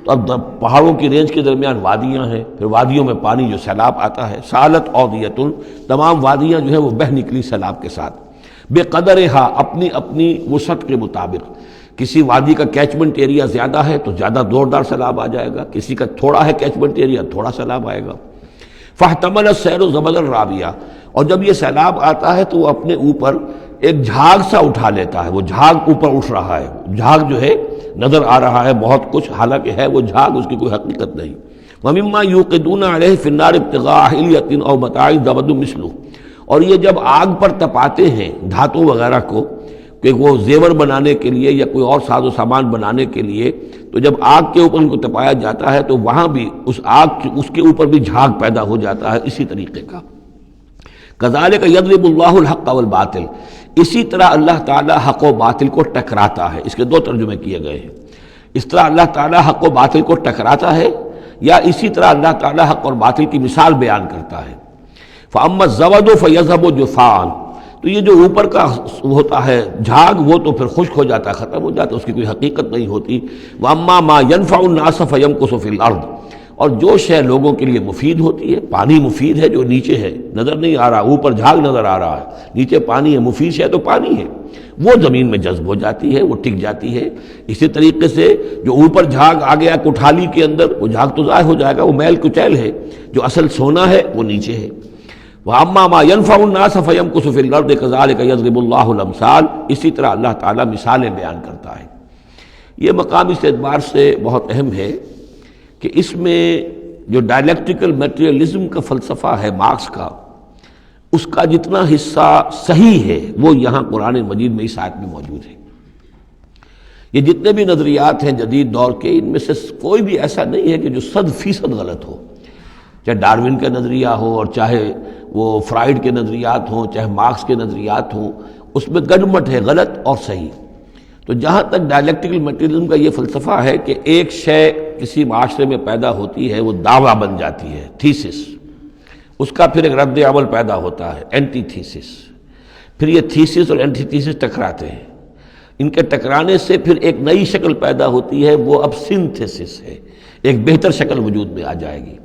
تو اب پہاڑوں کی رینج کے درمیان وادیاں ہیں، پھر وادیوں میں پانی جو سیلاب آتا ہے، سالت اودیۃ، تمام وادیاں جو ہیں وہ بہہ نکلی سیلاب کے ساتھ، بے قدرہا، اپنی اپنی وسعت کے مطابق۔ کسی وادی کا کیچمنٹ ایریا زیادہ ہے تو زیادہ زوردار سیلاب آ جائے گا، کسی کا تھوڑا ہے کیچمنٹ ایریا تھوڑا سیلاب آئے گا۔ فاحتمل السیل زبدا رابیہ، اور جب یہ سیلاب آتا ہے تو وہ اپنے اوپر ایک جھاگ سا اٹھا لیتا ہے، وہ جھاگ اوپر اٹھ رہا ہے، جھاگ جو ہے نظر آ رہا ہے بہت کچھ، حالانکہ ہے وہ جھاگ، اس کی کوئی حقیقت نہیں۔ وَمِمَّا يُوقِدُونَ عَلَيْهِ فِي النَّارِ ابْتِغَاءَ حِلْيَةٍ أَوْ مَتَاعٍ زَبَدٌ مِثْلُهُ، اور یہ جب آگ پر تپاتے ہیں دھاتوں وغیرہ کو کہ وہ زیور بنانے کے لیے یا کوئی اور ساز و سامان بنانے کے لیے، تو جب آگ کے اوپر ان کو تپایا جاتا ہے تو وہاں بھی اس کے اوپر بھی جھاگ پیدا ہو جاتا ہے اسی طریقے کا۔ کذالک یضرب اللہ الحق والباطل، اسی طرح اللہ تعالیٰ حق و باطل کو ٹکراتا ہے۔ اس کے دو ترجمے کیے گئے ہیں، اس طرح اللہ تعالیٰ حق و باطل کو ٹکراتا ہے، یا اسی طرح اللہ تعالیٰ حق اور باطل کی مثال بیان کرتا ہے۔ فَأَمَّا الزَّبَدُ فَيَذْهَبُ جُفَاءً، تو یہ جو اوپر کا ہوتا ہے جھاگ وہ تو پھر خشک ہو جاتا ہے، ختم ہو جاتا ہے، اس کی کوئی حقیقت نہیں ہوتی۔ وَأَمَّا مَا يَنفَعُ النَّاسَ فَيَمْكُثُ فِي الْأَرْضِ، اور جو شے لوگوں کے لیے مفید ہوتی ہے، پانی مفید ہے جو نیچے ہے، نظر نہیں آ رہا، اوپر جھاگ نظر آ رہا ہے، نیچے پانی ہے، مفید شے تو پانی ہے، وہ زمین میں جذب ہو جاتی ہے، وہ ٹک جاتی ہے۔ اسی طریقے سے جو اوپر جھاگ آ گیا کوٹھالی کے اندر، وہ جھاگ تو ضائع ہو جائے گا، وہ میل کچیل ہے، جو اصل سونا ہے وہ نیچے ہے۔ وَأَمَّا مَا يَنْفَعُ النَّاسَ فَيَمْكُثُ فِي الْأَرْضِ كَذَلِكَ يَضْرِبُ اللَّهُ الْأَمْثَالَ، اسی طرح اللہ تعالیٰ مثالیں بیان کرتا ہے۔ یہ مقام اس اعتبار سے بہت اہم ہے کہ اس میں جو ڈائلیکٹیکل میٹریلزم کا فلسفہ ہے مارکس کا، اس کا جتنا حصہ صحیح ہے وہ یہاں قرآن مجید میں اس آیت میں موجود ہے۔ یہ جتنے بھی نظریات ہیں جدید دور کے، ان میں سے کوئی بھی ایسا نہیں ہے کہ جو 100% غلط ہو، چاہے ڈاروین کا نظریہ ہو اور چاہے وہ فرائیڈ کے نظریات ہوں، چاہے مارکس کے نظریات ہوں، اس میں گڈمٹ ہے غلط اور صحیح۔ تو جہاں تک ڈائلیکٹیکل میٹریلزم کا یہ فلسفہ ہے کہ ایک شے کسی معاشرے میں پیدا ہوتی ہے، وہ دعویٰ بن جاتی ہے، تھیسس، اس کا پھر ایک رد عمل پیدا ہوتا ہے، اینٹی تھیسس، پھر یہ تھیسس اور اینٹی تھیسس ٹکراتے ہیں، ان کے ٹکرانے سے پھر ایک نئی شکل پیدا ہوتی ہے، وہ اب سنتھسس ہے، ایک بہتر شکل وجود میں آ جائے گی۔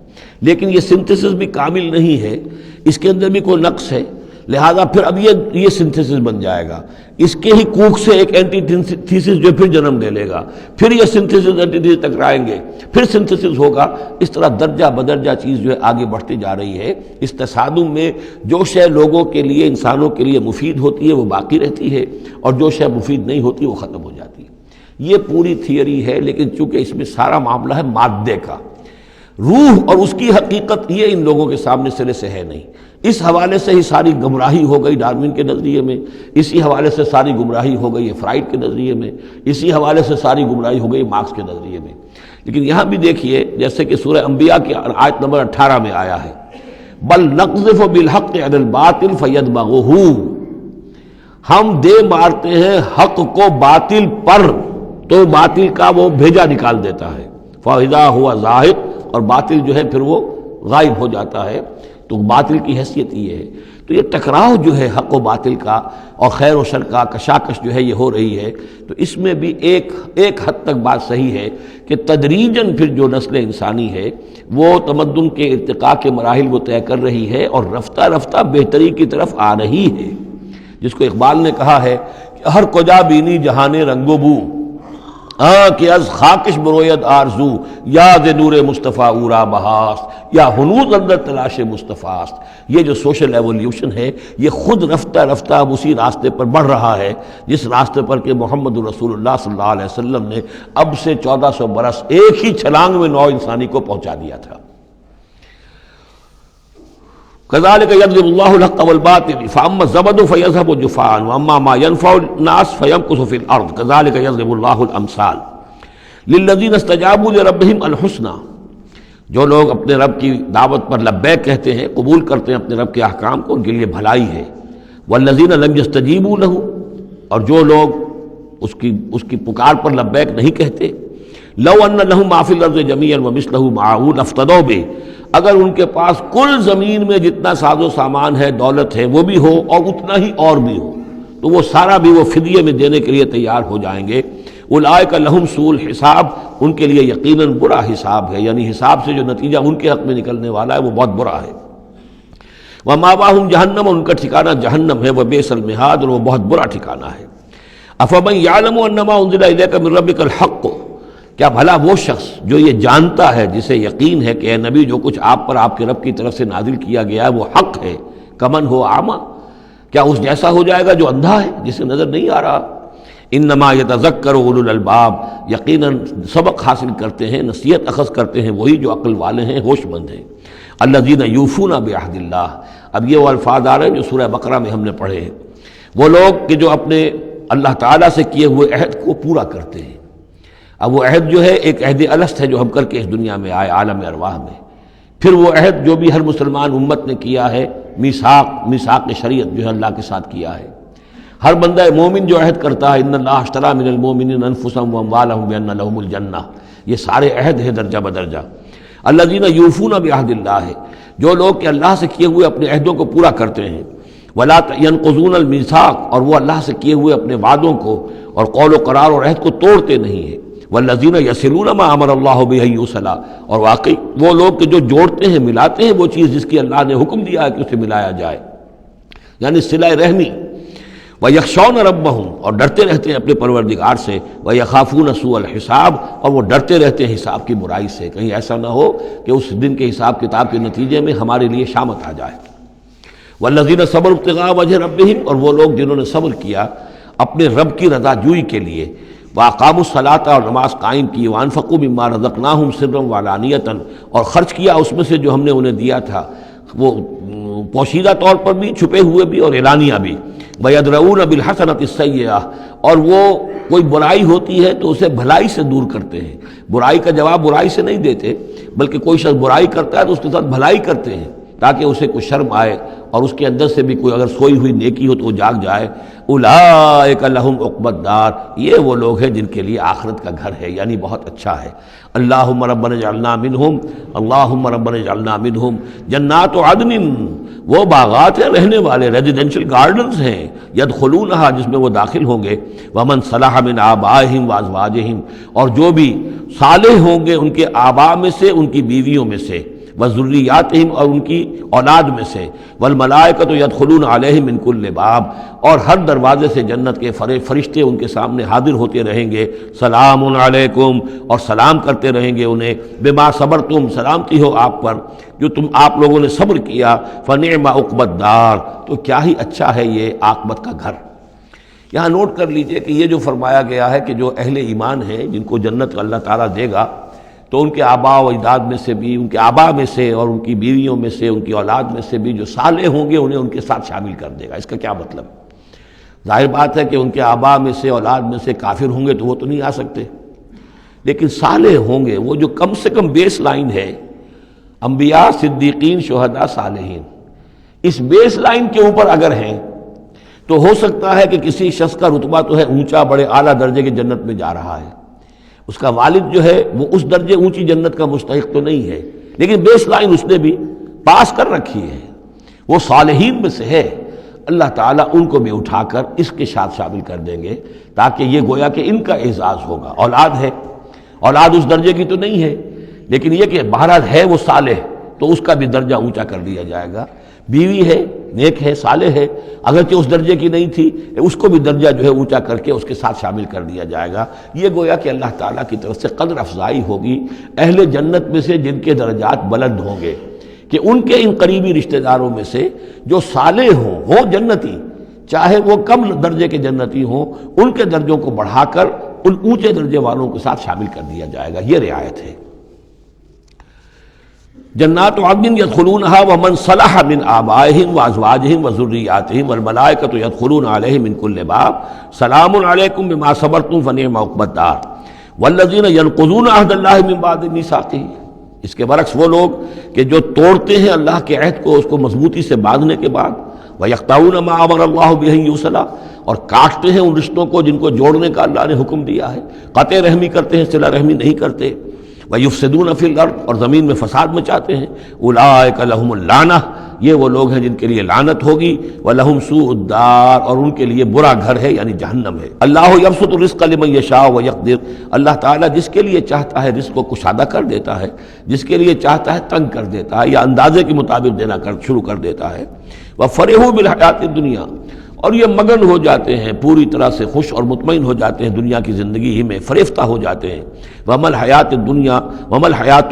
لیکن یہ سنتھسس بھی کامل نہیں ہے، اس کے اندر بھی کوئی نقص ہے، لہذا پھر اب یہ سنتھسس بن جائے گا، اس کے ہی کوکھ سے ایک اینٹی تھیسس جو پھر جنم لے لے گا، پھر یہ سنتھسس اینٹی تھیسس ٹکرائیں گے، پھر سنتھسس ہوگا، اس طرح درجہ بدرجہ چیز جو ہے آگے بڑھتی جا رہی ہے۔ اس تصادم میں جو شے لوگوں کے لیے، انسانوں کے لیے مفید ہوتی ہے وہ باقی رہتی ہے، اور جو شے مفید نہیں ہوتی وہ ختم ہو جاتی ہے۔ یہ پوری تھیوری ہے، لیکن چونکہ اس میں سارا معاملہ ہے مادے کا، روح اور اس کی حقیقت یہ ان لوگوں کے سامنے سرے سے ہے نہیں۔ اس حوالے سے ہی ساری گمراہی ہو گئی ڈاروین کے نظریے میں، اسی حوالے سے ساری گمراہی ہو گئی فرائیڈ کے نظریے میں، اسی حوالے سے ساری گمراہی ہو گئی مارکس کے نظریے میں۔ لیکن یہاں بھی دیکھیے، جیسے کہ سورہ انبیاء کی آیت نمبر 18 میں آیا ہے، بل نقذف بالحق علی الباطل فیدمغہ، ہم دے مارتے ہیں حق کو باطل پر تو باطل کا وہ بھیجا نکال دیتا ہے، فاذا ہوا زاہق، اور باطل جو ہے پھر وہ غائب ہو جاتا ہے۔ تو باطل کی حیثیت یہ ہے۔ تو یہ ٹکراؤ جو ہے حق و باطل کا اور خیر و شر کا کشاکش جو ہے یہ ہو رہی ہے، تو اس میں بھی ایک حد تک بات صحیح ہے کہ تدریجاً پھر جو نسل انسانی ہے وہ تمدن کے ارتقاء کے مراحل وہ طے کر رہی ہے اور رفتہ رفتہ بہتری کی طرف آ رہی ہے، جس کو اقبال نے کہا ہے کہ ہر کجا بینی جہانے رنگ و بو، کہ از خاکش بروید آرزو، یاد نور مصطفیٰ اورا بہاست، یا ہنوز اندر تلاش مصطفیٰ است۔ یہ جو سوشل ایولیوشن ہے یہ خود رفتہ رفتہ اب اسی راستے پر بڑھ رہا ہے جس راستے پر کہ محمد رسول اللہ صلی اللہ علیہ وسلم نے اب سے 1400 برس ایک ہی چھلانگ میں نو انسانی کو پہنچا دیا تھا۔ كذلك يضرب الله الحق والباطل فاما الزبد فيذهب جفاء واما ما ينفع الناس فيمكث في الارض كذلك يضرب الله الامثال للذين استجابوا لربهم الحسنى، جو لوگ اپنے رب کی دعوت پر لبیک کہتے ہیں، قبول کرتے ہیں اپنے رب کے احکام کو، ان کے لیے بھلائی ہے۔ والذین لم یستجیبوا له، اور جو لوگ اس کی پکار پر لبیک نہیں کہتے، لو ان لهم ما فی الارض جميعا ومثله معه لافتدوا به، اگر ان کے پاس کل زمین میں جتنا ساز و سامان ہے، دولت ہے، وہ بھی ہو اور اتنا ہی اور بھی ہو، تو وہ سارا بھی وہ فدیے میں دینے کے لیے تیار ہو جائیں گے۔ اولئک لہم سوء الحساب، ان کے لیے یقیناً برا حساب ہے، یعنی حساب سے جو نتیجہ ان کے حق میں نکلنے والا ہے وہ بہت برا ہے۔ ومأواہم جہنم، ان کا ٹھکانہ جہنم ہے، وبئس المہاد، اور وہ بہت برا ٹھکانہ ہے۔ افمن یعلم انما انزل الیک من ربک الحق، کیا بھلا وہ شخص جو یہ جانتا ہے، جسے یقین ہے کہ اے نبی جو کچھ آپ پر آپ کے رب کی طرف سے نازل کیا گیا ہے وہ حق ہے، کمن ہو اعمیٰ، کیا اس جیسا ہو جائے گا جو اندھا ہے جسے نظر نہیں آ رہا۔ انما یتذکر اولو الالباب، یقیناً سبق حاصل کرتے ہیں، نصیحت اخذ کرتے ہیں وہی جو عقل والے ہیں، ہوش مند ہیں۔ الذین یوفون بعہد اللہ، اب یہ وہ الفاظ آ رہے ہیں جو سورہ بقرہ میں ہم نے پڑھے ہیں، وہ لوگ کہ جو اپنے اللہ تعالیٰ سے کیے ہوئے عہد کو پورا کرتے ہیں۔ اب وہ عہد جو ہے ایک عہد الست ہے جو ہم کر کے اس دنیا میں آئے عالم ارواح میں، پھر وہ عہد جو بھی ہر مسلمان امت نے کیا ہے، میثاق شریعت جو ہے اللہ کے ساتھ کیا ہے۔ ہر بندہ مومن جو عہد کرتا ہے، ان اللہ اشتری من المؤمنین انفسهم واموالهم بان لهم الجنہ، یہ سارے عہد ہیں درجہ بدرجہ۔ الذین یوفون بعہد اللہ، جو لوگ کہ اللہ سے کیے ہوئے اپنے عہدوں کو پورا کرتے ہیں، ولا ينقضون الميثاق، اور وہ اللہ سے کیے ہوئے اپنے وعدوں کو اور قول و قرار اور عہد کو توڑتے نہیں ہیں۔ والذین یصلون ما امر اللہ بہ ان یوصل، اور واقعی وہ لوگ کہ جو جوڑتے ہیں ملاتے ہیں وہ چیز جس کی اللہ نے حکم دیا ہے کہ اسے ملایا جائے، یعنی صلہ رحمی۔ وَيَخْشَوْنَ رَبَّهُمْ، اور ڈرتے رہتے ہیں اپنے پروردگار سے، وَيَخَافُونَ سُوءَ الْحِسَابِ، اور وہ ڈرتے رہتے ہیں حساب کی برائی سے، کہیں ایسا نہ ہو کہ اس دن کے حساب کتاب کے نتیجے میں ہمارے لیے شامت آ جائے۔ وَالَّذِينَ صَبَرُوا ابْتِغَاءَ وَجْهِ رَبِّهِمْ، اور وہ لوگ جنہوں نے صبر کیا اپنے رب کی رضا جوئی کے لیے، وَأَقَامُوا الصَّلَاةَ، اور نماز قائم کی، وَأَنفَقُوا مِمَّا رَزَقْنَاهُمْ سِرًّا وَعَلَانِيَةً، اور خرچ کیا اس میں سے جو ہم نے انہیں دیا تھا، وہ پوشیدہ طور پر بھی، چھپے ہوئے بھی اور اعلانیہ بھی۔ وَيَدْرَؤُونَ بِالْحَسَنَةِ السَّيِّئَةَ، اور وہ کوئی برائی ہوتی ہے تو اسے بھلائی سے دور کرتے ہیں، برائی کا جواب برائی سے نہیں دیتے، بلکہ کوئی شخص برائی کرتا ہے تو اس کے ساتھ بھلائی کرتے ہیں تاکہ اسے کوئی شرم آئے اور اس کے اندر سے بھی کوئی اگر سوئی ہوئی نیکی ہو تو وہ جاگ جائے۔ اولئک لہم عقبی الدار، یہ وہ لوگ ہیں جن کے لیے آخرت کا گھر ہے، یعنی بہت اچھا ہے۔ اللہم ربنا اجعلنا منہم، اللہم ربنا اجعلنا منہم۔ جنات عدن، وہ باغات ہیں رہنے والے، ریزیڈینشل گارڈنز ہیں، یدخلونہا، جس میں وہ داخل ہوں گے، ومن صلح من آبائہم وازواجہم، اور جو بھی صالح ہوں گے ان کے آباء میں سے، ان کی بیویوں میں سے، وذریاتہم، اور ان کی اولاد میں سے، والملائکۃ یدخلون علیہم من کل باب، اور ہر دروازے سے جنت کے فرشتے ان کے سامنے حاضر ہوتے رہیں گے، سلام علیکم، اور سلام کرتے رہیں گے انہیں، بما صبرتم، سلامتی ہو آپ پر جو آپ لوگوں نے صبر کیا، فنعم عقبی الدار، تو کیا ہی اچھا ہے یہ عاقبت کا گھر۔ یہاں نوٹ کر لیجئے کہ یہ جو فرمایا گیا ہے کہ جو اہل ایمان ہیں جن کو جنت اللہ تعالیٰ دے گا، تو ان کے آباء و اجداد میں سے بھی، ان کے آباء میں سے اور ان کی بیویوں میں سے، ان کی اولاد میں سے بھی جو صالح ہوں گے انہیں ان کے ساتھ شامل کر دے گا۔ اس کا کیا مطلب؟ ظاہر بات ہے کہ ان کے آباء میں سے، اولاد میں سے کافر ہوں گے تو وہ تو نہیں آ سکتے، لیکن صالح ہوں گے، وہ جو کم سے کم بیس لائن ہے، انبیاء، صدیقین، شہداء، صالحین، اس بیس لائن کے اوپر اگر ہیں تو ہو سکتا ہے کہ کسی شخص کا رتبہ تو ہے اونچا، بڑے اعلیٰ درجے کی جنت میں جا رہا ہے، اس کا والد جو ہے وہ اس درجے اونچی جنت کا مستحق تو نہیں ہے، لیکن بیس لائن اس نے بھی پاس کر رکھی ہے، وہ صالحین میں سے ہے۔ اللہ تعالیٰ ان کو بھی اٹھا کر اس کے ساتھ شامل کر دیں گے، تاکہ یہ گویا کہ ان کا اعزاز ہوگا۔ اولاد ہے، اولاد اس درجے کی تو نہیں ہے، لیکن یہ کہ بہرحال ہے وہ صالح، تو اس کا بھی درجہ اونچا کر دیا جائے گا۔ بیوی ہے، نیک ہے، صالح ہے، اگرچہ اس درجے کی نہیں تھی، اس کو بھی درجہ جو ہے اونچا کر کے اس کے ساتھ شامل کر دیا جائے گا۔ یہ گویا کہ اللہ تعالیٰ کی طرف سے قدر افزائی ہوگی اہل جنت میں سے جن کے درجات بلند ہوں گے، کہ ان کے ان قریبی رشتہ داروں میں سے جو صالح ہوں جنتی، چاہے وہ کم درجے کے جنتی ہوں، ان کے درجوں کو بڑھا کر ان اونچے درجے والوں کے ساتھ شامل کر دیا جائے گا۔ یہ رعایت ہے۔ جنات عدن یدخلونہا ومن صلح من آبائہم وازواجہم وذریاتہم والملائکۃ یدخلون علیہم من کل باب سلام علیکم بما صبرتم فنعم عقبی الدار والذین ینقضون عہد اللہ من بعد میثاقہ۔ اس کے برعکس وہ لوگ کہ جو توڑتے ہیں اللہ کے عہد کو، اس کو مضبوطی سے باندھنے کے بعد، وَيَقْطَعُونَ مَا أَمَرَ اللَّهُ بِهِ أَن يُوصَلَ، اور کاٹتے ہیں ان رشتوں کو جن کو جوڑنے کا اللہ نے حکم دیا ہے، قطع رحمی کرتے ہیں، صلہ رحمی نہیں کرتے، وَيُفْسِدُونَ فِي الْأَرْضِ، اور زمین میں فساد مچاتے ہیں، أُولَٰئِكَ لَهُمُ اللعنة، یہ وہ لوگ ہیں جن کے لیے لعنت ہوگی، وَلَهُمْ سُوءُ الدَّارِ، اور ان کے لیے برا گھر ہے یعنی جہنم ہے۔ اللہ یبسط الرزق لمن یشاء ویقدر، اللہ تعالیٰ جس کے لیے چاہتا ہے رزق کو کشادہ کر دیتا ہے، جس کے لیے چاہتا ہے تنگ کر دیتا ہے، یا اندازے کے مطابق دینا شروع کر دیتا ہے۔ وَفَرِحُوا بِالْحَيَاةِ الدُّنْيَا، اور یہ مگن ہو جاتے ہیں، پوری طرح سے خوش اور مطمئن ہو جاتے ہیں دنیا کی زندگی ہی میں، فریفتہ ہو جاتے ہیں۔ وَمَا الْحَيَاةُ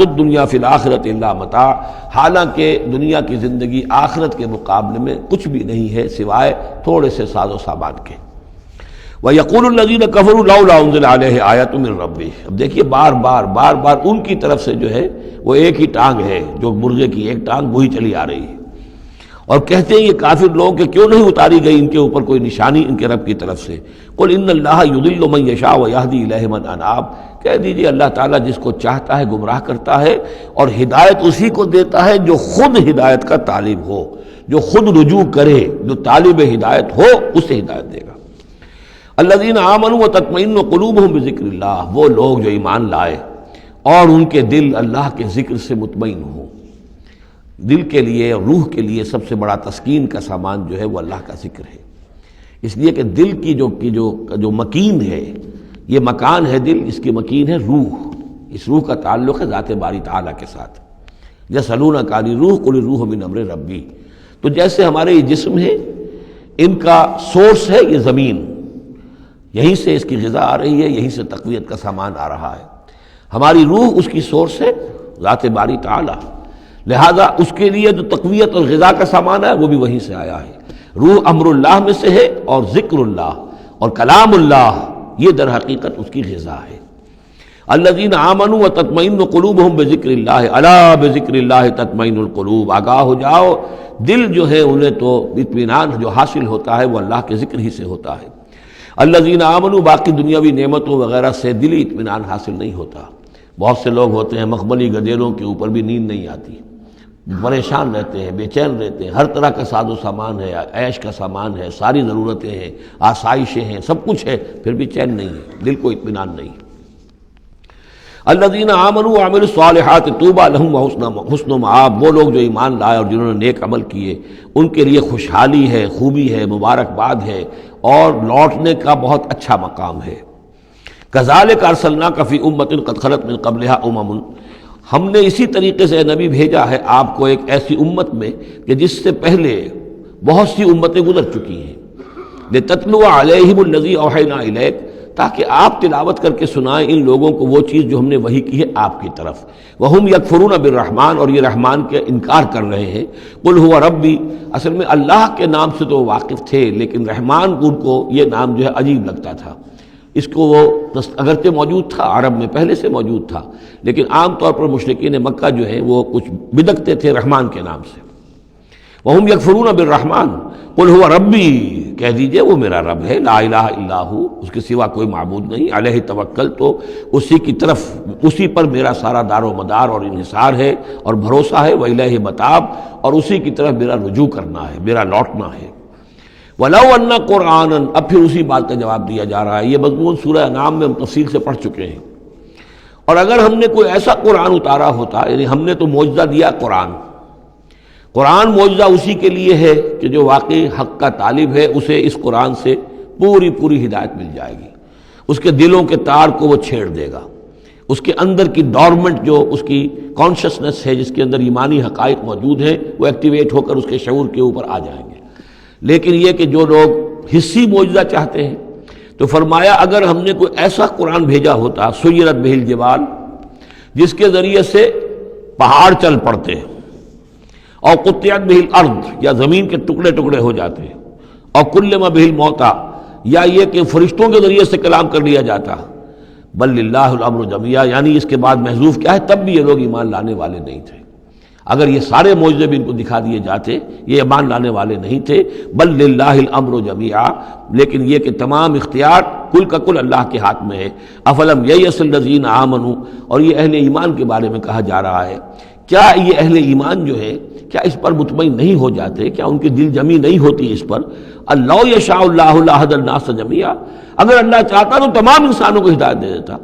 الدُّنْيَا فِي الْآخِرَةِ إِلَّا مَتَاعٌ، حالانکہ دنیا کی زندگی آخرت کے مقابلے میں کچھ بھی نہیں ہے سوائے تھوڑے سے ساز و سامان کے۔ وَيَقُولُ الَّذِينَ كَفَرُوا لَوْلَا أُنزِلَ عَلَيْهِ آيَةٌ مِّن رَّبِّهِ، اب دیکھیے بار بار ان کی طرف سے جو ہے وہ ایک ہی ٹانگ ہے، جو مرغے کی ایک ٹانگ وہی چلی آ رہی ہے، اور کہتے ہیں یہ کافر لوگ کہ کیوں نہیں اتاری گئی ان کے اوپر کوئی نشانی ان کے رب کی طرف سے۔ قل ان اللہ یضل من یشاء ویہدی الیہ من اناب، کہہ دیجئے اللہ تعالیٰ جس کو چاہتا ہے گمراہ کرتا ہے، اور ہدایت اسی کو دیتا ہے جو خود ہدایت کا طالب ہو، جو خود رجوع کرے، جو طالب ہدایت ہو اسے ہدایت دے گا۔ الذین آمنوا وتطمئن قلوبہم بذکر اللہ، وہ لوگ جو ایمان لائے اور ان کے دل اللہ کے ذکر سے مطمئن ہوں۔ دل کے لیے، روح کے لیے سب سے بڑا تسکین کا سامان جو ہے وہ اللہ کا ذکر ہے، اس لیے کہ دل کی جو مکین ہے، یہ مکان ہے دل، اس کی مکین ہے روح، اس روح کا تعلق ہے ذات باری تعالیٰ کے ساتھ. یسألونک عن الروح قل الروح من امر ربی. تو جیسے ہمارے یہ جسم ہے، ان کا سورس ہے یہ زمین، یہیں سے اس کی غذا آ رہی ہے، یہیں سے تقویت کا سامان آ رہا ہے. ہماری روح اس کی سورس ہے ذات باری تعالیٰ، لہذا اس کے لیے جو تقویت اور غذا کا سامان ہے وہ بھی وہیں سے آیا ہے. روح امر اللہ میں سے ہے، اور ذکر اللہ اور کلام اللہ یہ در حقیقت اس کی غذا ہے. الذین آمنوا وتطمئن قلوبہم بذکر اللہ الا بذکر اللہ تطمئن القلوب. آگاہ ہو جاؤ، دل جو ہے انہیں تو اطمینان جو حاصل ہوتا ہے وہ اللہ کے ذکر ہی سے ہوتا ہے. الذین آمنوا، باقی دنیاوی نعمتوں وغیرہ سے دلی اطمینان حاصل نہیں ہوتا. بہت سے لوگ ہوتے ہیں مخملی گدیروں کے اوپر بھی نیند نہیں آتی، پریشان رہتے ہیں، بے چین رہتے ہیں، ہر طرح کا ساز و سامان ہے، عیش کا سامان ہے، ساری ضرورتیں ہیں، آسائشیں ہیں، سب کچھ ہے، پھر بھی چین نہیں ہے، دل کو اطمینان نہیں. الذین آمنوا وعملوا الصالحات طوبی لہم وحسن مآب. وہ لوگ جو ایمان لائے اور جنہوں نے نیک عمل کیے ان کے لیے خوشحالی ہے، خوبی ہے، مبارکباد ہے اور لوٹنے کا بہت اچھا مقام ہے. کذالک ارسلناک فی امۃ قد خلت من قبلھا امم. ہم نے اسی طریقے سے نبی بھیجا ہے آپ کو ایک ایسی امت میں کہ جس سے پہلے بہت سی امتیں گزر چکی ہیں. لتتلو علیہم الذی اوحینا الیک، تاکہ آپ تلاوت کر کے سنائیں ان لوگوں کو وہ چیز جو ہم نے وحی کی ہے آپ کی طرف. وہم یکفرون بالرحمن، اور یہ رحمان کے انکار کر رہے ہیں. قل هو ربی، اصل میں اللہ کے نام سے تو واقف تھے لیکن رحمان ان کو یہ نام جو ہے عجیب لگتا تھا. اس کو وہ اگرچہ موجود تھا، عرب میں پہلے سے موجود تھا، لیکن عام طور پر مشرکین مکہ جو ہیں وہ کچھ بدکتے تھے رحمان کے نام سے. وہم یکفرون بالرحمن قل هو ربی، کہہ دیجئے وہ میرا رب ہے، لا الہ الا ہو، اس کے سوا کوئی معبود نہیں. علیہ توکل، تو اسی کی طرف، اسی پر میرا سارا دار و مدار اور انحصار ہے اور بھروسہ ہے. وإلیہ متاب، اور اسی کی طرف میرا رجوع کرنا ہے، میرا لوٹنا ہے. وَلَوْ أَنَّ قُرْآنًا، اب پھر اسی بات کا جواب دیا جا رہا ہے. یہ مضمون سورہ انعام میں ہم تفصیل سے پڑھ چکے ہیں. اور اگر ہم نے کوئی ایسا قرآن اتارا ہوتا، یعنی ہم نے تو معجزہ دیا قرآن معجزہ اسی کے لیے ہے کہ جو واقعی حق کا طالب ہے اسے اس قرآن سے پوری ہدایت مل جائے گی. اس کے دلوں کے تار کو وہ چھیڑ دے گا، اس کے اندر کی ڈورمنٹ جو اس کی کانشسنس ہے، جس کے اندر ایمانی حقائق موجود ہیں، وہ ایکٹیویٹ ہو کر اس کے شعور کے اوپر آ جائیں گے. لیکن یہ کہ جو لوگ حصی معجزہ چاہتے ہیں، تو فرمایا اگر ہم نے کوئی ایسا قرآن بھیجا ہوتا سیرت بہ الجبال، جس کے ذریعے سے پہاڑ چل پڑتے اور قطعت بہ الارض، یا زمین کے ٹکڑے ٹکڑے ہو جاتے، اور کلم بہ الموتیٰ، یا یہ کہ فرشتوں کے ذریعے سے کلام کر لیا جاتا. بل للہ الامر جمیعا، یعنی اس کے بعد محذوف کیا ہے، تب بھی یہ لوگ ایمان لانے والے نہیں تھے. اگر یہ سارے معجزے بھی ان کو دکھا دیے جاتے یہ ایمان لانے والے نہیں تھے. بل للہ الامر جمیعا، لیکن یہ کہ تمام اختیار کل کا کل اللہ کے ہاتھ میں ہے. افلم ییأس الذین آمنوا، اور یہ اہل ایمان کے بارے میں کہا جا رہا ہے. کیا یہ اہل ایمان جو ہے کیا اس پر مطمئن نہیں ہو جاتے؟ کیا ان کی دل جمی نہیں ہوتی اس پر؟ اللہ یشاء اللہ لہدی الناس جمیعا، اگر اللہ چاہتا تو تمام انسانوں کو ہدایت دے دیتا.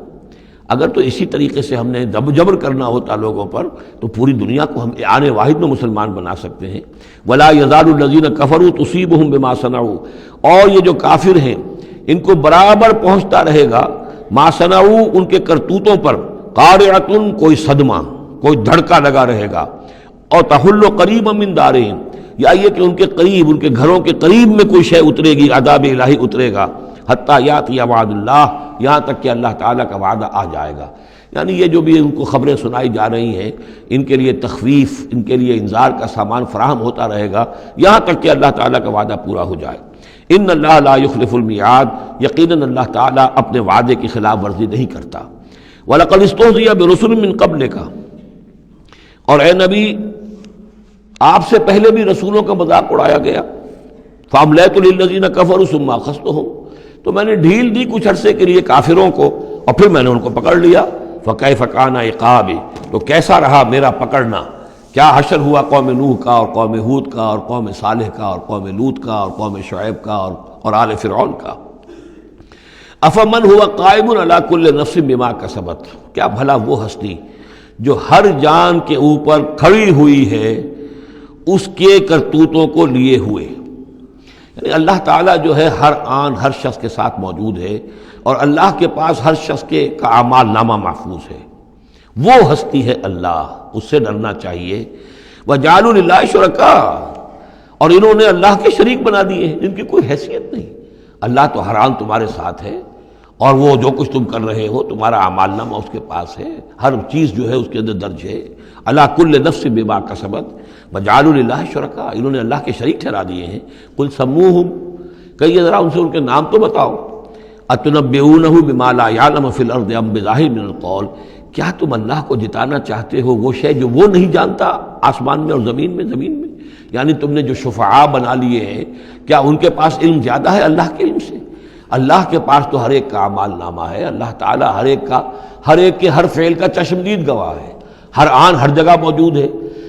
اگر تو اسی طریقے سے ہم نے جبر کرنا ہوتا لوگوں پر تو پوری دنیا کو ہم آن واحد میں مسلمان بنا سکتے ہیں. ولا یزال الذین کفروا تصیبہم بما صنعوا، اور یہ جو کافر ہیں ان کو برابر پہنچتا رہے گا ما صنعوا، ان کے کرتوتوں پر، قارعۃ، کوئی صدمہ، کوئی دھڑکا لگا رہے گا. اور تحل قریبا من دارہم، یا یہ کہ ان کے قریب، ان کے گھروں کے قریب میں کوئی شے اترے گی، عذاب الہی اترے گا. حتیٰ یاتی وعد اللہ، یہاں تک کہ اللہ تعالیٰ کا وعدہ آ جائے گا. یعنی یہ جو بھی ان کو خبریں سنائی جا رہی ہیں ان کے لیے تخویف، ان کے لیے انذار کا سامان فراہم ہوتا رہے گا یہاں تک کہ اللہ تعالیٰ کا وعدہ پورا ہو جائے. ان اللہ لا یخلف المیعاد، یقیناً اللہ تعالیٰ اپنے وعدے کی خلاف ورزی نہیں کرتا. وَلَقَدِ اسْتُهْزِئَ بِرُسُلٍ مِّن قَبْلِكَ، اور اے نبی آپ سے پہلے بھی رسولوں کا مذاق اڑایا گیا. فَأَمْلَيْتُ لِلَّذِينَ كَفَرُوا ثُمَّ أَخَذْتُهُمْ، تو میں نے ڈھیل دی کچھ عرصے کے لیے کافروں کو اور پھر میں نے ان کو پکڑ لیا. فَكَيْفَ كَانَ عِقَابِ، تو کیسا رہا میرا پکڑنا. کیا حشر ہوا قوم نوح کا اور قوم ہود کا اور قوم صالح کا اور قوم لوط کا اور قوم شعیب کا اور آل فرعون کا. افمن ہوا قائم علی کل نفس بما کسبت، کیا بھلا وہ ہستی جو ہر جان کے اوپر کھڑی ہوئی ہے اس کے کرتوتوں کو لیے ہوئے. یعنی اللہ تعالیٰ جو ہے ہر آن ہر شخص کے ساتھ موجود ہے، اور اللہ کے پاس ہر شخص کے کا اعمال نامہ محفوظ ہے۔ وہ ہستی ہے اللہ، اس سے ڈرنا چاہیے۔ وَجَعَلُوا لِلَّهِ شُرَكَاءَ، اور انہوں نے اللہ کے شریک بنا دیے ہیں جن کی کوئی حیثیت نہیں۔ اللہ تو ہر آن تمہارے ساتھ ہے، اور وہ جو کچھ تم کر رہے ہو تمہارا اعمال نامہ اس کے پاس ہے، ہر چیز جو ہے اس کے اندر درج ہے۔ عَلَىٰ كُلِّ نَفْسٍ بِمَا كَسَبَتْ وَجَعَلُوا لِلَّهِ شُرَكَاءَ، انہوں نے اللہ کے شریک ٹھہرا دیے ہیں۔ قُلْ سَمُّوهُمْ، کہیے ذرا ان سے ان کے نام تو بتاؤ۔ أَتُنَبِّئُونَهُ بِمَا لَا يَعْلَمُ فِي الْأَرْضِ أَمْ بِظَاهِرٍ مِّنَ الْقَوْلِ، کیا تم اللہ کو جتانا چاہتے ہو وہ شے جو وہ نہیں جانتا آسمان میں اور زمین میں؟ یعنی تم نے جو شفعاء بنا لیے ہیں، کیا ان کے پاس علم زیادہ ہے اللہ کے علم سے؟ اللہ کے پاس تو ہر ایک کا اعمال نامہ ہے۔ اللہ تعالیٰ ہر ایک کے ہر فعل کا چشمدید گواہ ہے، ہر آن ہر جگہ موجود ہے۔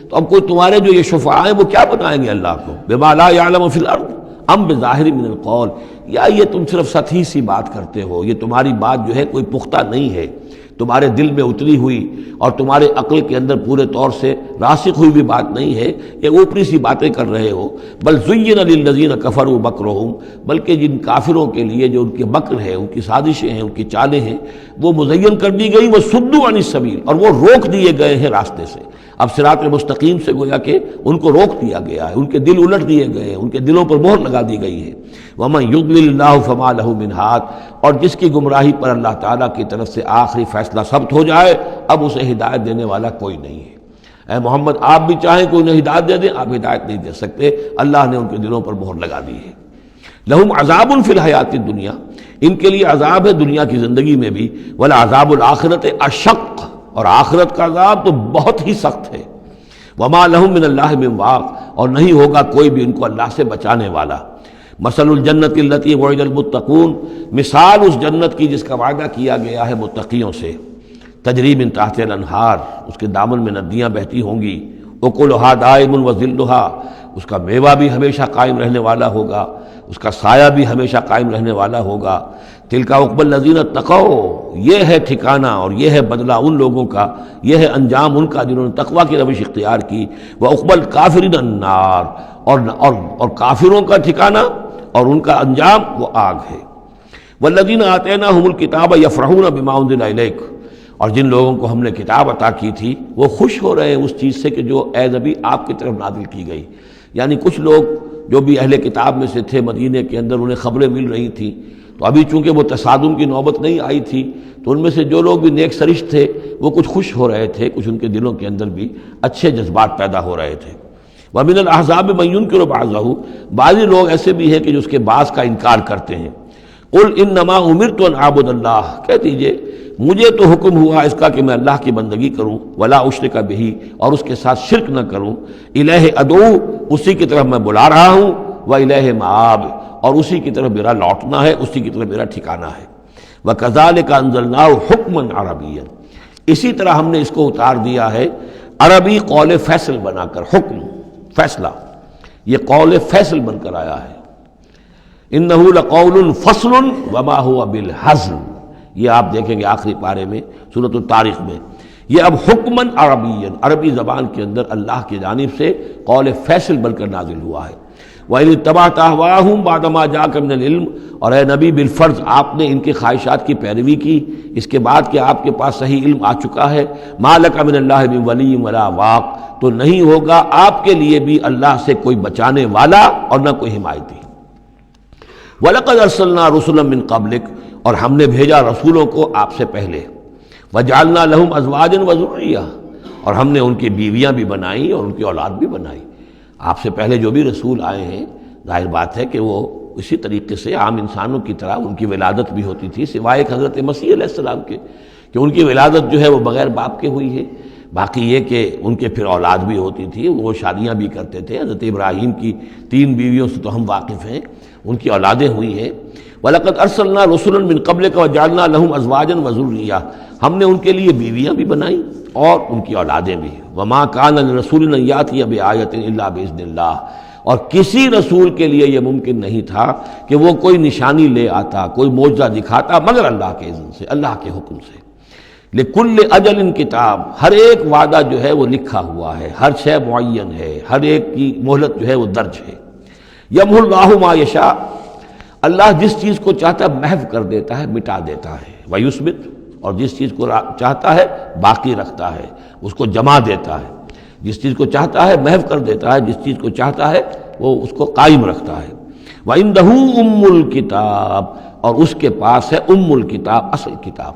تو اب کوئی تمہارے جو یہ شفعاء ہیں وہ کیا بتائیں گے اللہ کو؟ بما لا يعلم فی الارض ام بظاہر من القول، یا یہ تم صرف سطحی سی بات کرتے ہو، یہ تمہاری بات جو ہے کوئی پختہ نہیں ہے، تمہارے دل میں اتری ہوئی اور تمہارے عقل کے اندر پورے طور سے راسخ ہوئی بھی بات نہیں ہے، یہ اوپری سی باتیں کر رہے ہو۔ بل زین للذین کفروا مکرہم، بلکہ جن کافروں کے لیے جو ان کے مکر ہے، ان کی سازشیں ہیں، ان کی چالیں ہیں، وہ مزین کر دی گئی، وہ صدوا عن السبیل، اور وہ روک دیے گئے ہیں راستے سے۔ اب صراط مستقیم سے گویا کہ ان کو روک دیا گیا ہے، ان کے دل الٹ دیے گئے ہیں، ان کے دلوں پر مہر لگا دی گئی ہے۔ وَمَن يُضْلِلِ اللَّهُ فَمَا لَهُ مِنْ هَادٍ، اور جس کی گمراہی پر اللہ تعالیٰ کی طرف سے آخری فیصلہ ثبت ہو جائے، اب اسے ہدایت دینے والا کوئی نہیں ہے۔ اے محمد، آپ بھی چاہیں کوئی انہیں ہدایت دے دیں، آپ ہدایت نہیں دے سکتے، اللہ نے ان کے دلوں پر مہر لگا دی ہے۔ لَهُمْ عَذَابٌ فِي الْحَيَاةِ الدُّنْيَا، ان کے لیے عذاب ہے دنیا کی زندگی میں بھی، وَلَعَذَابُ الْآخِرَةِ أَشَقُّ، اور آخرت کا عذاب تو بہت ہی سخت ہے۔ وما لهم من اللہ من واق، اور نہیں ہوگا کوئی بھی ان کو اللہ سے بچانے والا۔ مثل الجنت التي وعد المتقون، مثال اس جنت کی جس کا وعدہ کیا گیا ہے متقیوں سے۔ تجری من تحت الانہار، اس کے دامن میں ندیاں بہتی ہوں گی۔ اکلھا دائم وظلھا، اس کا میوہ بھی ہمیشہ قائم رہنے والا ہوگا، اس کا سایہ بھی ہمیشہ قائم رہنے والا ہوگا۔ تلک عقبی الذین اتقوا، یہ ہے ٹھکانہ اور یہ ہے بدلہ ان لوگوں کا، یہ ہے انجام ان کا جنہوں نے تقویٰ کی روش اختیار کی۔ وعقبی الکافرین النار، اور کافروں کا ٹھکانہ اور ان کا انجام وہ آگ ہے۔ والذین آتیناہم الکتاب یفرحون بما انزل الیک، اور جن لوگوں کو ہم نے کتاب عطا کی تھی وہ خوش ہو رہے ہیں اس چیز سے کہ جو اے نبی آپ کی طرف نازل کی گئی۔ یعنی کچھ لوگ جو بھی اہل کتاب میں سے تھے مدینے کے اندر، انہیں خبریں مل رہی تھیں، تو ابھی چونکہ وہ تصادم کی نوبت نہیں آئی تھی، تو ان میں سے جو لوگ بھی نیک سرشت تھے وہ کچھ خوش ہو رہے تھے، کچھ ان کے دلوں کے اندر بھی اچھے جذبات پیدا ہو رہے تھے۔ وَمِنَ الْأَحْزَابِ مَن يُنْكِرُ بَعْضَهُ، بعضی لوگ ایسے بھی ہیں کہ جو اس کے بعض کا انکار کرتے ہیں۔ قُلْ إِنَّمَا أُمِرْتُ أَنْ أَعْبُدَ اللَّهَ، کہہ دیجئے مجھے تو حکم ہوا اس کا کہ میں اللہ کی بندگی کروں، ولا اشرک بہ، اور اس کے ساتھ شرک نہ کروں، الہ ادعو، اسی کی طرف میں بلا رہا ہوں، و الہ مآب، اور اسی کی طرف میرا لوٹنا ہے، اسی کی طرف میرا ٹھکانہ ہے۔ وکذالک انزلناہ حکما عربیا، اسی طرح ہم نے اس کو اتار دیا ہے عربی قول فیصل بنا کر، حکم فیصلہ، یہ قول فیصل بن کر آیا ہے۔ انہ لقول فصل وما هو بالہزل، یہ آپ دیکھیں گے آخری پارے میں سورۃ الطارق میں، یہ اب حکماً عربیاً، عربی زبان کے اندر اللہ کی جانب سے قول فیصل بن کر نازل ہوا ہے۔ وَإِنِ اتَّبَعْتَ أَهْوَاءَهُمْ بَعْدَ مَا جَاءَكَ مِنَ الْعِلْمِ، اور اے نبی بالفرض آپ نے ان کی خواہشات کی پیروی کی اس کے بعد کہ آپ کے پاس صحیح علم آ چکا ہے۔ مَا لَكَ مِنَ اللَّهِ مِن وَلِيٍّ وَلَا وَاقٍ، تو نہیں ہوگا آپ کے لیے بھی اللہ سے کوئی بچانے والا اور نہ کوئی حمایتی۔ وَلَقَدْ أَرْسَلْنَا رُسُلًا مِّن قَبْلِكَ، اور ہم نے بھیجا رسولوں کو آپ سے پہلے۔ وَجَعَلْنَا لَهُمْ أَزْوَاجًا وَذُرِّيَّةً، اور ہم نے ان کی بیویاں بھی بنائیں اور ان کی اولاد بھی بنائی۔ آپ سے پہلے جو بھی رسول آئے ہیں ظاہر بات ہے کہ وہ اسی طریقے سے عام انسانوں کی طرح ان کی ولادت بھی ہوتی تھی، سوائے حضرت مسیح علیہ السلام کے کہ ان کی ولادت جو ہے وہ بغیر باپ کے ہوئی ہے۔ باقی یہ کہ ان کے پھر اولاد بھی ہوتی تھی، وہ شادیاں بھی کرتے تھے۔ حضرت ابراہیم کی 3 بیویوں سے تو ہم واقف ہیں، ان کی اولادیں ہوئی ہیں۔ وَلَقَدْ أَرْسَلْنَا رُسُلًا مِّن قَبْلِكَ وَجَعَلْنَا لَهُمْ أَزْوَاجًا وَذُرِّيَّةً، ہم نے ان کے لیے بیویاں بھی بنائیں اور ان کی اولادیں بھی۔ وَمَا كَانَ لِرَسُولٍ أَن يَأْتِيَ بِآيَةٍ إِلَّا بِإِذْنِ اللَّهِ، اور کسی رسول کے لیے یہ ممکن نہیں تھا کہ وہ کوئی نشانی لے آتا، کوئی معجزہ دکھاتا، مگر اللہ کے اذن سے، اللہ کے حکم سے۔ لِكُلِّ أَجَلٍ کتاب، ہر ایک وعدہ جو ہے وہ لکھا ہوا ہے، ہر شے معین ہے، ہر ایک کی مہلت جو ہے وہ درج ہے۔ یمحو اللہ ما یشاء، اللہ جس چیز کو چاہتا ہے محو کر دیتا ہے، مٹا دیتا ہے، ویثبت، اور جس چیز کو چاہتا ہے باقی رکھتا ہے، اس کو جمع دیتا ہے، جس چیز کو چاہتا ہے محو کر دیتا ہے، جس چیز کو چاہتا ہے وہ اس کو قائم رکھتا ہے۔ وَعِندَهُ أُمُّ الْكِتَابِ، اور اس کے پاس ہے ام الکتاب، اصل کتاب۔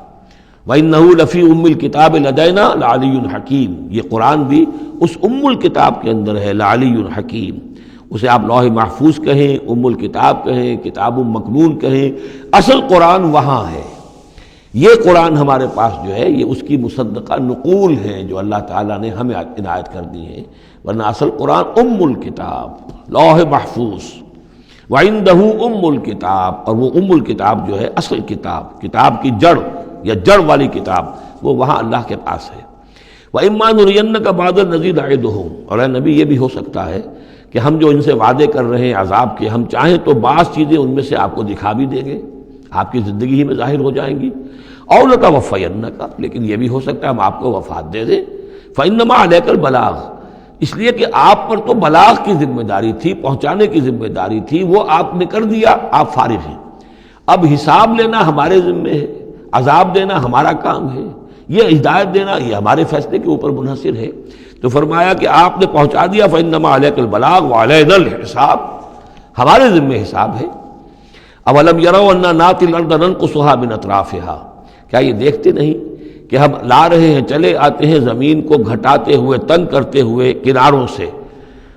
وَإِنَّهُ لَفِي أُمِّ الْكِتَابِ لَدَيْنَا لَعَلِيٌّ حَكِيمٌ، یہ قرآن بھی اس ام الکتاب کے اندر ہے، لَعَلِيٌّ حَكِيمٌ، اسے آپ لوح محفوظ کہیں، ام الکتاب کہیں، کتاب مکنون کہیں، اصل قرآن وہاں ہے۔ یہ قرآن ہمارے پاس جو ہے یہ اس کی مصدقہ نقول ہیں جو اللہ تعالیٰ نے ہمیں عنایت کر دی ہیں، ورنہ اصل قرآن ام الکتاب، لوح محفوظ۔ وَعِندَهُ أُمُّ الْكِتَابِ، اور وہ ام الکتاب جو ہے اصل کتاب، کتاب کی جڑ یا جڑ والی کتاب، وہ وہاں اللہ کے پاس ہے۔ وَإِمَّا نُرِيَنَّكَ بَعْضَ الَّذِي نَعِدُهُمْ، اور اے نبی یہ بھی ہو سکتا ہے کہ ہم جو ان سے وعدے کر رہے ہیں عذاب کے، ہم چاہیں تو بعض چیزیں ان میں سے آپ کو دکھا بھی دیں گے، آپ کی زندگی ہی میں ظاہر ہو جائیں گی۔ أَوْ لَتَوَفَّيَنَّكَ، لیکن یہ بھی ہو سکتا ہے ہم آپ کو وفات دے دیں۔ فَإِنَّمَا عَلَيْكَ الْبَلَاغُ، اس لیے کہ آپ پر تو بلاغ کی ذمہ داری تھی، پہنچانے کی ذمہ داری تھی، وہ آپ نے کر دیا، آپ فارغ ہیں۔ اب حساب لینا ہمارے ذمے ہے، عذاب دینا ہمارا کام ہے، یہ ہدایت دینا یہ ہمارے فیصلے کے اوپر منحصر ہے۔ تو فرمایا کہ آپ نے پہنچا دیا، فإنما علیک البلاغ وعلینا الحساب، ہمارے ذمے حساب ہے۔ اولم یروا انا ناتی الارض ننقصها من اطرافها، کیا یہ دیکھتے نہیں کہ ہم لا رہے ہیں، چلے آتے ہیں زمین کو گھٹاتے ہوئے، تنگ کرتے ہوئے کناروں سے۔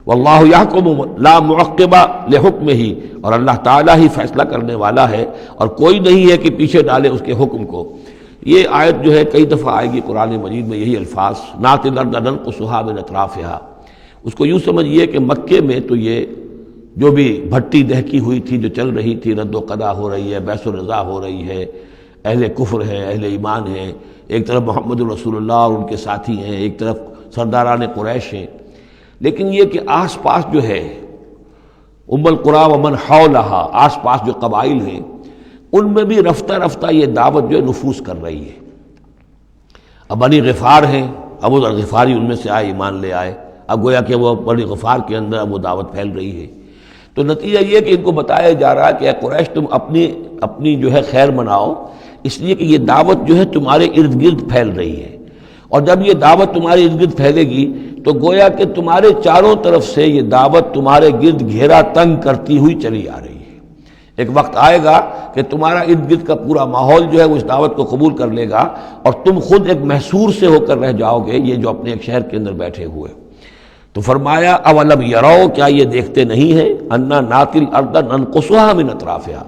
واللہ یحکم لا معقب لحکمہ، اور اللہ تعالیٰ ہی فیصلہ کرنے والا ہے اور کوئی نہیں ہے کہ پیچھے ڈالے اس کے حکم کو۔ یہ آیت جو ہے کئی دفعہ آئے گی قرآن مجید میں، یہی الفاظ، نات الارض ننقصها من اطرافها۔ اس کو یوں سمجھیے کہ مکے میں تو یہ جو بھی بھٹی دہکی ہوئی تھی، جو چل رہی تھی، رد و قضا ہو رہی ہے، بیس و رضا ہو رہی ہے، اہل کفر ہیں، اہل ایمان ہیں، ایک طرف محمد رسول اللہ اور ان کے ساتھی ہیں، ایک طرف سرداران قریش ہیں، لیکن یہ کہ آس پاس جو ہے ام القریٰ ومن حولہا، آس پاس جو قبائل ہیں، ان میں بھی رفتہ رفتہ یہ دعوت جو ہے نفوذ کر رہی ہے۔ اب بنی غفار ہیں، ابو ذر غفاری ان میں سے آئے، ایمان لے آئے، اب گویا کہ وہ بنی غفار کے اندر اب وہ دعوت پھیل رہی ہے۔ تو نتیجہ یہ کہ ان کو بتایا جا رہا ہے کہ اے قریش تم اپنی جو ہے خیر مناؤ، اس لیے کہ یہ دعوت جو ہے تمہارے ارد گرد پھیل رہی ہے، اور جب یہ دعوت تمہارے ارد گرد پھیلے گی تو گویا کہ تمہارے چاروں طرف سے یہ دعوت تمہارے گرد گھیرا تنگ کرتی ہوئی چلی آ رہی ہے۔ ایک وقت آئے گا کہ تمہارا ارد گرد کا پورا ماحول جو ہے وہ اس دعوت کو قبول کر لے گا، اور تم خود ایک محصور سے ہو کر رہ جاؤ گے، یہ جو اپنے ایک شہر کے اندر بیٹھے ہوئے۔ تو فرمایا اولم یروا، کیا یہ دیکھتے نہیں ہیں، انا ناتی الارض ننقصها من اطرافها،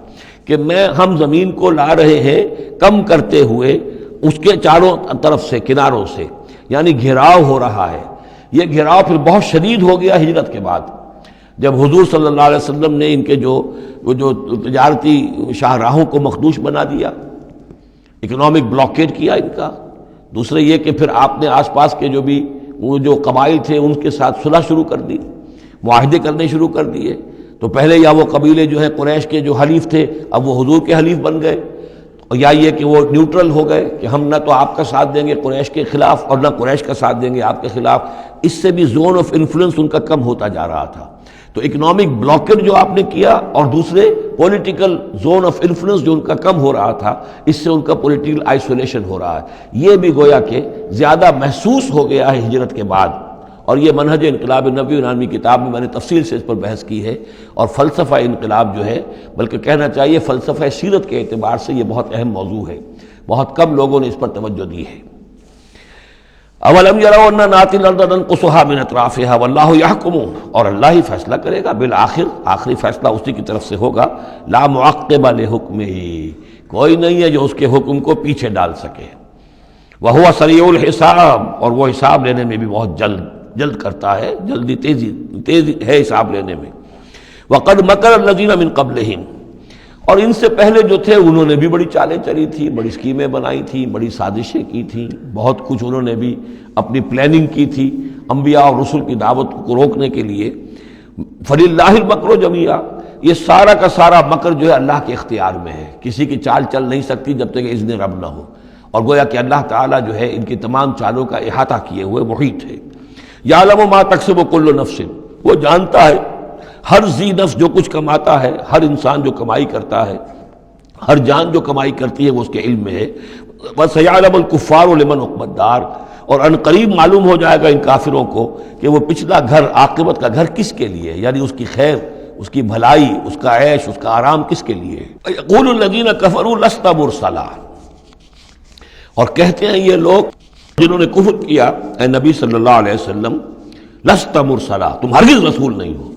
کہ ہم زمین کو لا رہے ہیں کم کرتے ہوئے اس کے چاروں طرف سے، کناروں سے، یعنی گھیراؤ ہو رہا ہے۔ یہ گھیراؤ پھر بہت شدید ہو گیا ہجرت کے بعد، جب حضور صلی اللہ علیہ وسلم نے ان کے جو تجارتی شاہراہوں کو مخدوش بنا دیا، اکنامک بلاکیڈ کیا ان کا۔ دوسرے یہ کہ پھر آپ نے آس پاس کے جو بھی وہ جو قبائل تھے ان کے ساتھ صلح شروع کر دی، معاہدے کرنے شروع کر دیے۔ تو پہلے یا وہ قبیلے جو ہیں قریش کے جو حلیف تھے اب وہ حضور کے حلیف بن گئے، اور یا یہ کہ وہ نیوٹرل ہو گئے کہ ہم نہ تو آپ کا ساتھ دیں گے قریش کے خلاف اور نہ قریش کا ساتھ دیں گے آپ کے خلاف۔ اس سے بھی زون آف انفلوئنس ان کا کم ہوتا جا رہا تھا۔ تو اکنامک بلاکیڈ جو آپ نے کیا، اور دوسرے پولیٹیکل زون آف انفلوئنس جو ان کا کم ہو رہا تھا، اس سے ان کا پولیٹیکل آئسولیشن ہو رہا ہے، یہ بھی گویا کہ زیادہ محسوس ہو گیا ہے ہجرت کے بعد۔ اور یہ منہج انقلاب نبوی نامی کتاب میں نے تفصیل سے اس پر بحث کی ہے، اور فلسفہ انقلاب جو ہے، بلکہ کہنا چاہیے فلسفہ سیرت کے اعتبار سے یہ بہت اہم موضوع ہے، بہت کم لوگوں نے اس پر توجہ دی ہے۔ اولم یروا انا ناتی الارض ننقصها من اطرافها واللہ یحکم، اور اللہ ہی فیصلہ کرے گا، بالآخر آخری فیصلہ اسی کی طرف سے ہوگا۔ لا معقب لحکمہ، کوئی نہیں ہے جو اس کے حکم کو پیچھے ڈال سکے۔ وہو سریع الحساب، اور وہ حساب لینے میں بھی بہت جلد کرتا ہے، جلدی تیزی ہے حساب لینے میں۔ وقد مکر الذین من قبلہم، اور ان سے پہلے جو تھے انہوں نے بھی بڑی چالیں چلی تھی، بڑی اسکیمیں بنائی تھیں، بڑی سازشیں کی تھیں، بہت کچھ انہوں نے بھی اپنی پلاننگ کی تھی انبیاء اور رسل کی دعوت کو روکنے کے لیے۔ فللہ المکر جمیعا، یہ سارا کا سارا مکر جو ہے اللہ کے اختیار میں ہے، کسی کی چال چل نہیں سکتی جب تک اذن رب نہ ہو، اور گویا کہ اللہ تعالیٰ جو ہے ان کی تمام چالوں کا احاطہ کیے ہوئے محیط ہے۔ یعلم ما تکسب کل نفس، وہ جانتا ہے ہر ذی نفس جو کچھ کماتا ہے، ہر انسان جو کمائی کرتا ہے، ہر جان جو کمائی کرتی ہے وہ اس کے علم میں ہے۔ وَسَيَعْلَمُ الْكُفَّارُ لِمَنْ عُقْبَى الدَّارِ، اور ان قریب معلوم ہو جائے گا ان کافروں کو کہ وہ پچھلا گھر، عاقبت کا گھر کس کے لیے، یعنی اس کی خیر، اس کی بھلائی، اس کا عیش، اس کا آرام کس کے لیے ہے۔ يَقُولُ الَّذِينَ كَفَرُوا لَسْتَ مُرْسَلًا، اور کہتے ہیں یہ لوگ جنہوں نے کفر کیا اے نبی صلی اللہ علیہ وسلم، لست مرسلا، تم ہرگز رسول نہیں ہو۔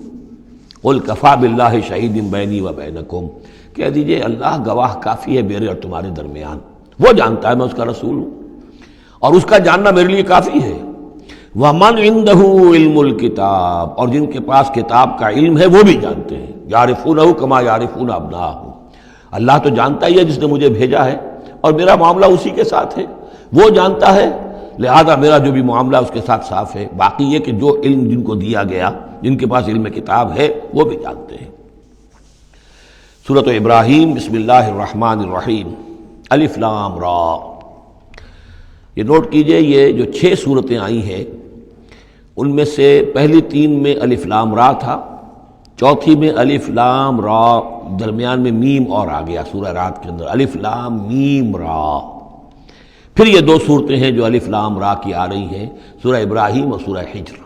قل کفی باللہ شہید بینی و بینکم، کہہ دیجئے اللہ گواہ کافی ہے میرے اور تمہارے درمیان، وہ جانتا ہے میں اس کا رسول ہوں اور اس کا جاننا میرے لیے کافی ہے۔ وَمَنْ عِنْدَهُ عِلْمُ الْكِتَابِ، اور جن کے پاس کتاب کا علم ہے وہ بھی جانتے ہیں، يَعْرِفُونَهُ كَمَا يَعْرِفُونَ أَبْنَاءَهُمْ، اللہ تو جانتا ہی ہے جس نے مجھے بھیجا ہے اور میرا معاملہ اسی کے ساتھ ہے، وہ جانتا ہے، لہذا میرا جو بھی معاملہ اس کے ساتھ صاف ہے۔ باقی یہ کہ جو علم جن کو دیا گیا، جن کے پاس علم کتاب ہے، وہ بھی جانتے ہیں۔ سورۃ ابراہیم، بسم اللہ الرحمن الرحیم، الف لام را۔ یہ نوٹ کیجئے یہ جو 6 صورتیں آئی ہیں ان میں سے پہلی 3 میں الف لام را تھا، چوتھی میں الف لام را، درمیان میں میم اور آ گیا سورہ رات کے اندر، الف لام میم را۔ پھر یہ 2 صورتیں ہیں جو الف لام را کی آ رہی ہیں، سورہ ابراہیم اور سورہ حجر۔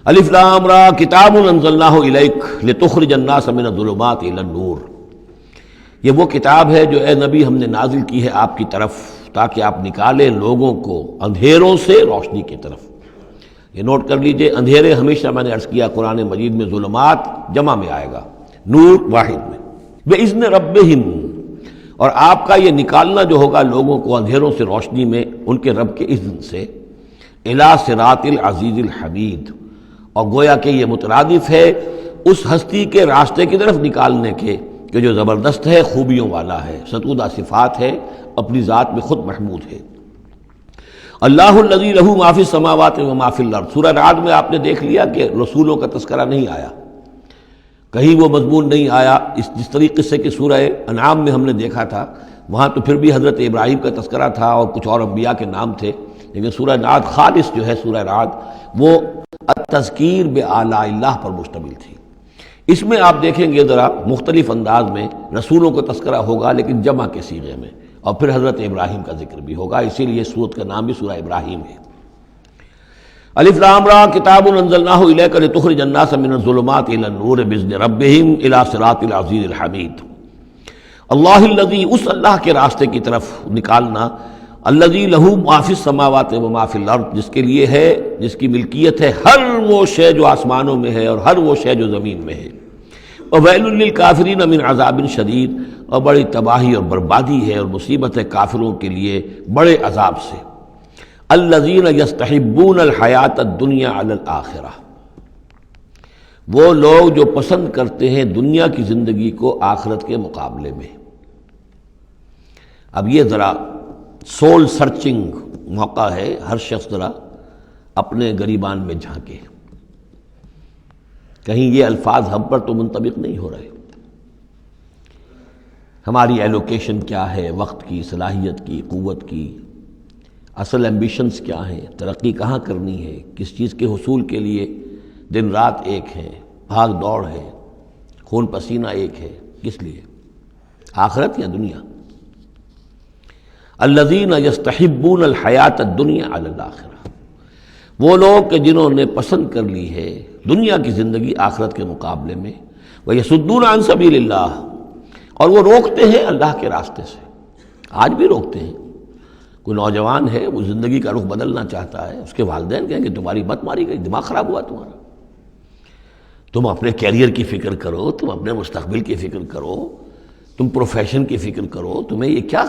الف لام را کتاب انزلناہ الیک لتخرج الناس من الظلمات الی النور، یہ وہ کتاب ہے جو اے نبی ہم نے نازل کی ہے آپ کی طرف تاکہ آپ نکالیں لوگوں کو اندھیروں سے روشنی کی طرف۔ یہ نوٹ کر لیجئے، اندھیرے ہمیشہ میں نے عرض کیا قرآن مجید میں ظلمات جمع میں آئے گا، نور واحد میں، بِإِذْنِ رَبِّهِمْ، اور آپ کا یہ نکالنا جو ہوگا لوگوں کو اندھیروں سے روشنی میں ان کے رب کے اذن سے، اِلَى صِرَاطِ الْعَزِيزِ الْحَمِيدِ، اور گویا کہ یہ مترادف ہے اس ہستی کے راستے کی طرف نکالنے کے کہ جو زبردست ہے، خوبیوں والا ہے، ستودہ صفات ہے، اپنی ذات میں خود محمود ہے۔ اللہ الذی لہ ما فی السماوات و ما فی الارض، سورہ رعد میں آپ نے دیکھ لیا کہ رسولوں کا تذکرہ نہیں آیا، کہیں وہ مضمون نہیں آیا، جس طریقے سے کہ سورہ انعام میں ہم نے دیکھا تھا، وہاں تو پھر بھی حضرت ابراہیم کا تذکرہ تھا اور کچھ اور انبیاء کے نام تھے، لیکن سورہ رعد خالص جو ہے سورہ رعد وہ التذکیر بآلاء اللہ پر مشتمل تھی۔ اس میں آپ دیکھیں گے ذرا مختلف انداز میں رسولوں کا تذکرہ ہوگا لیکن جمع کے صیغے میں، اور پھر حضرت ابراہیم کا ذکر بھی ہوگا، اسی لیے سورت کا نام بھی سورہ ابراہیم ہے۔ الف لام را کتاب انزلناہ الیک لتخرج الناس من الظلمات الی النور باذن ربہم الی صراط العزیز الحمید۔ اللہ الذی، اس اللہ کے راستے کی طرف نکالنا، الذی لہ ما فی السماوات و ما فی الارض، جس کے لیے ہے، جس کی ملکیت ہے ہر وہ شے جو آسمانوں میں ہے اور ہر وہ شے جو زمین میں ہے۔ وویل للکافرین من عذاب شدید، اور بڑی تباہی اور بربادی ہے اور مصیبت ہے کافروں کے لیے بڑے عذاب سے۔ الذین یستحبون الحیات الدنیا علی الآخرہ، وہ لوگ جو پسند کرتے ہیں دنیا کی زندگی کو آخرت کے مقابلے میں۔ اب یہ ذرا سول سرچنگ موقع ہے، ہر شخص ذرا اپنے گریبان میں جھانکے، کہیں یہ الفاظ ہم پر تو منطبق نہیں ہو رہے۔ ہماری ایلوکیشن کیا ہے، وقت کی، صلاحیت کی، قوت کی، اصل ایمبیشنز کیا ہیں، ترقی کہاں کرنی ہے، کس چیز کے حصول کے لیے دن رات ایک ہے، بھاگ دوڑ ہے، خون پسینہ ایک ہے، کس لیے؟ آخرت یا دنیا؟ الذین یستحبون الحیات الدنیا علی الآخرہ، وہ لوگ کہ جنہوں نے پسند کر لی ہے دنیا کی زندگی آخرت کے مقابلے میں، ویصدون عن سبیل اللہ، اور وہ روکتے ہیں اللہ کے راستے سے، آج بھی روکتے ہیں۔ کوئی نوجوان ہے وہ زندگی کا رخ بدلنا چاہتا ہے، اس کے والدین کہیں کہ تمہاری مت ماری گئی، دماغ خراب ہوا تمہارا، تم اپنے کیریئر کی فکر کرو، تم اپنے مستقبل کی فکر کرو، تم پروفیشن کی فکر کرو، تمہیں یہ کیا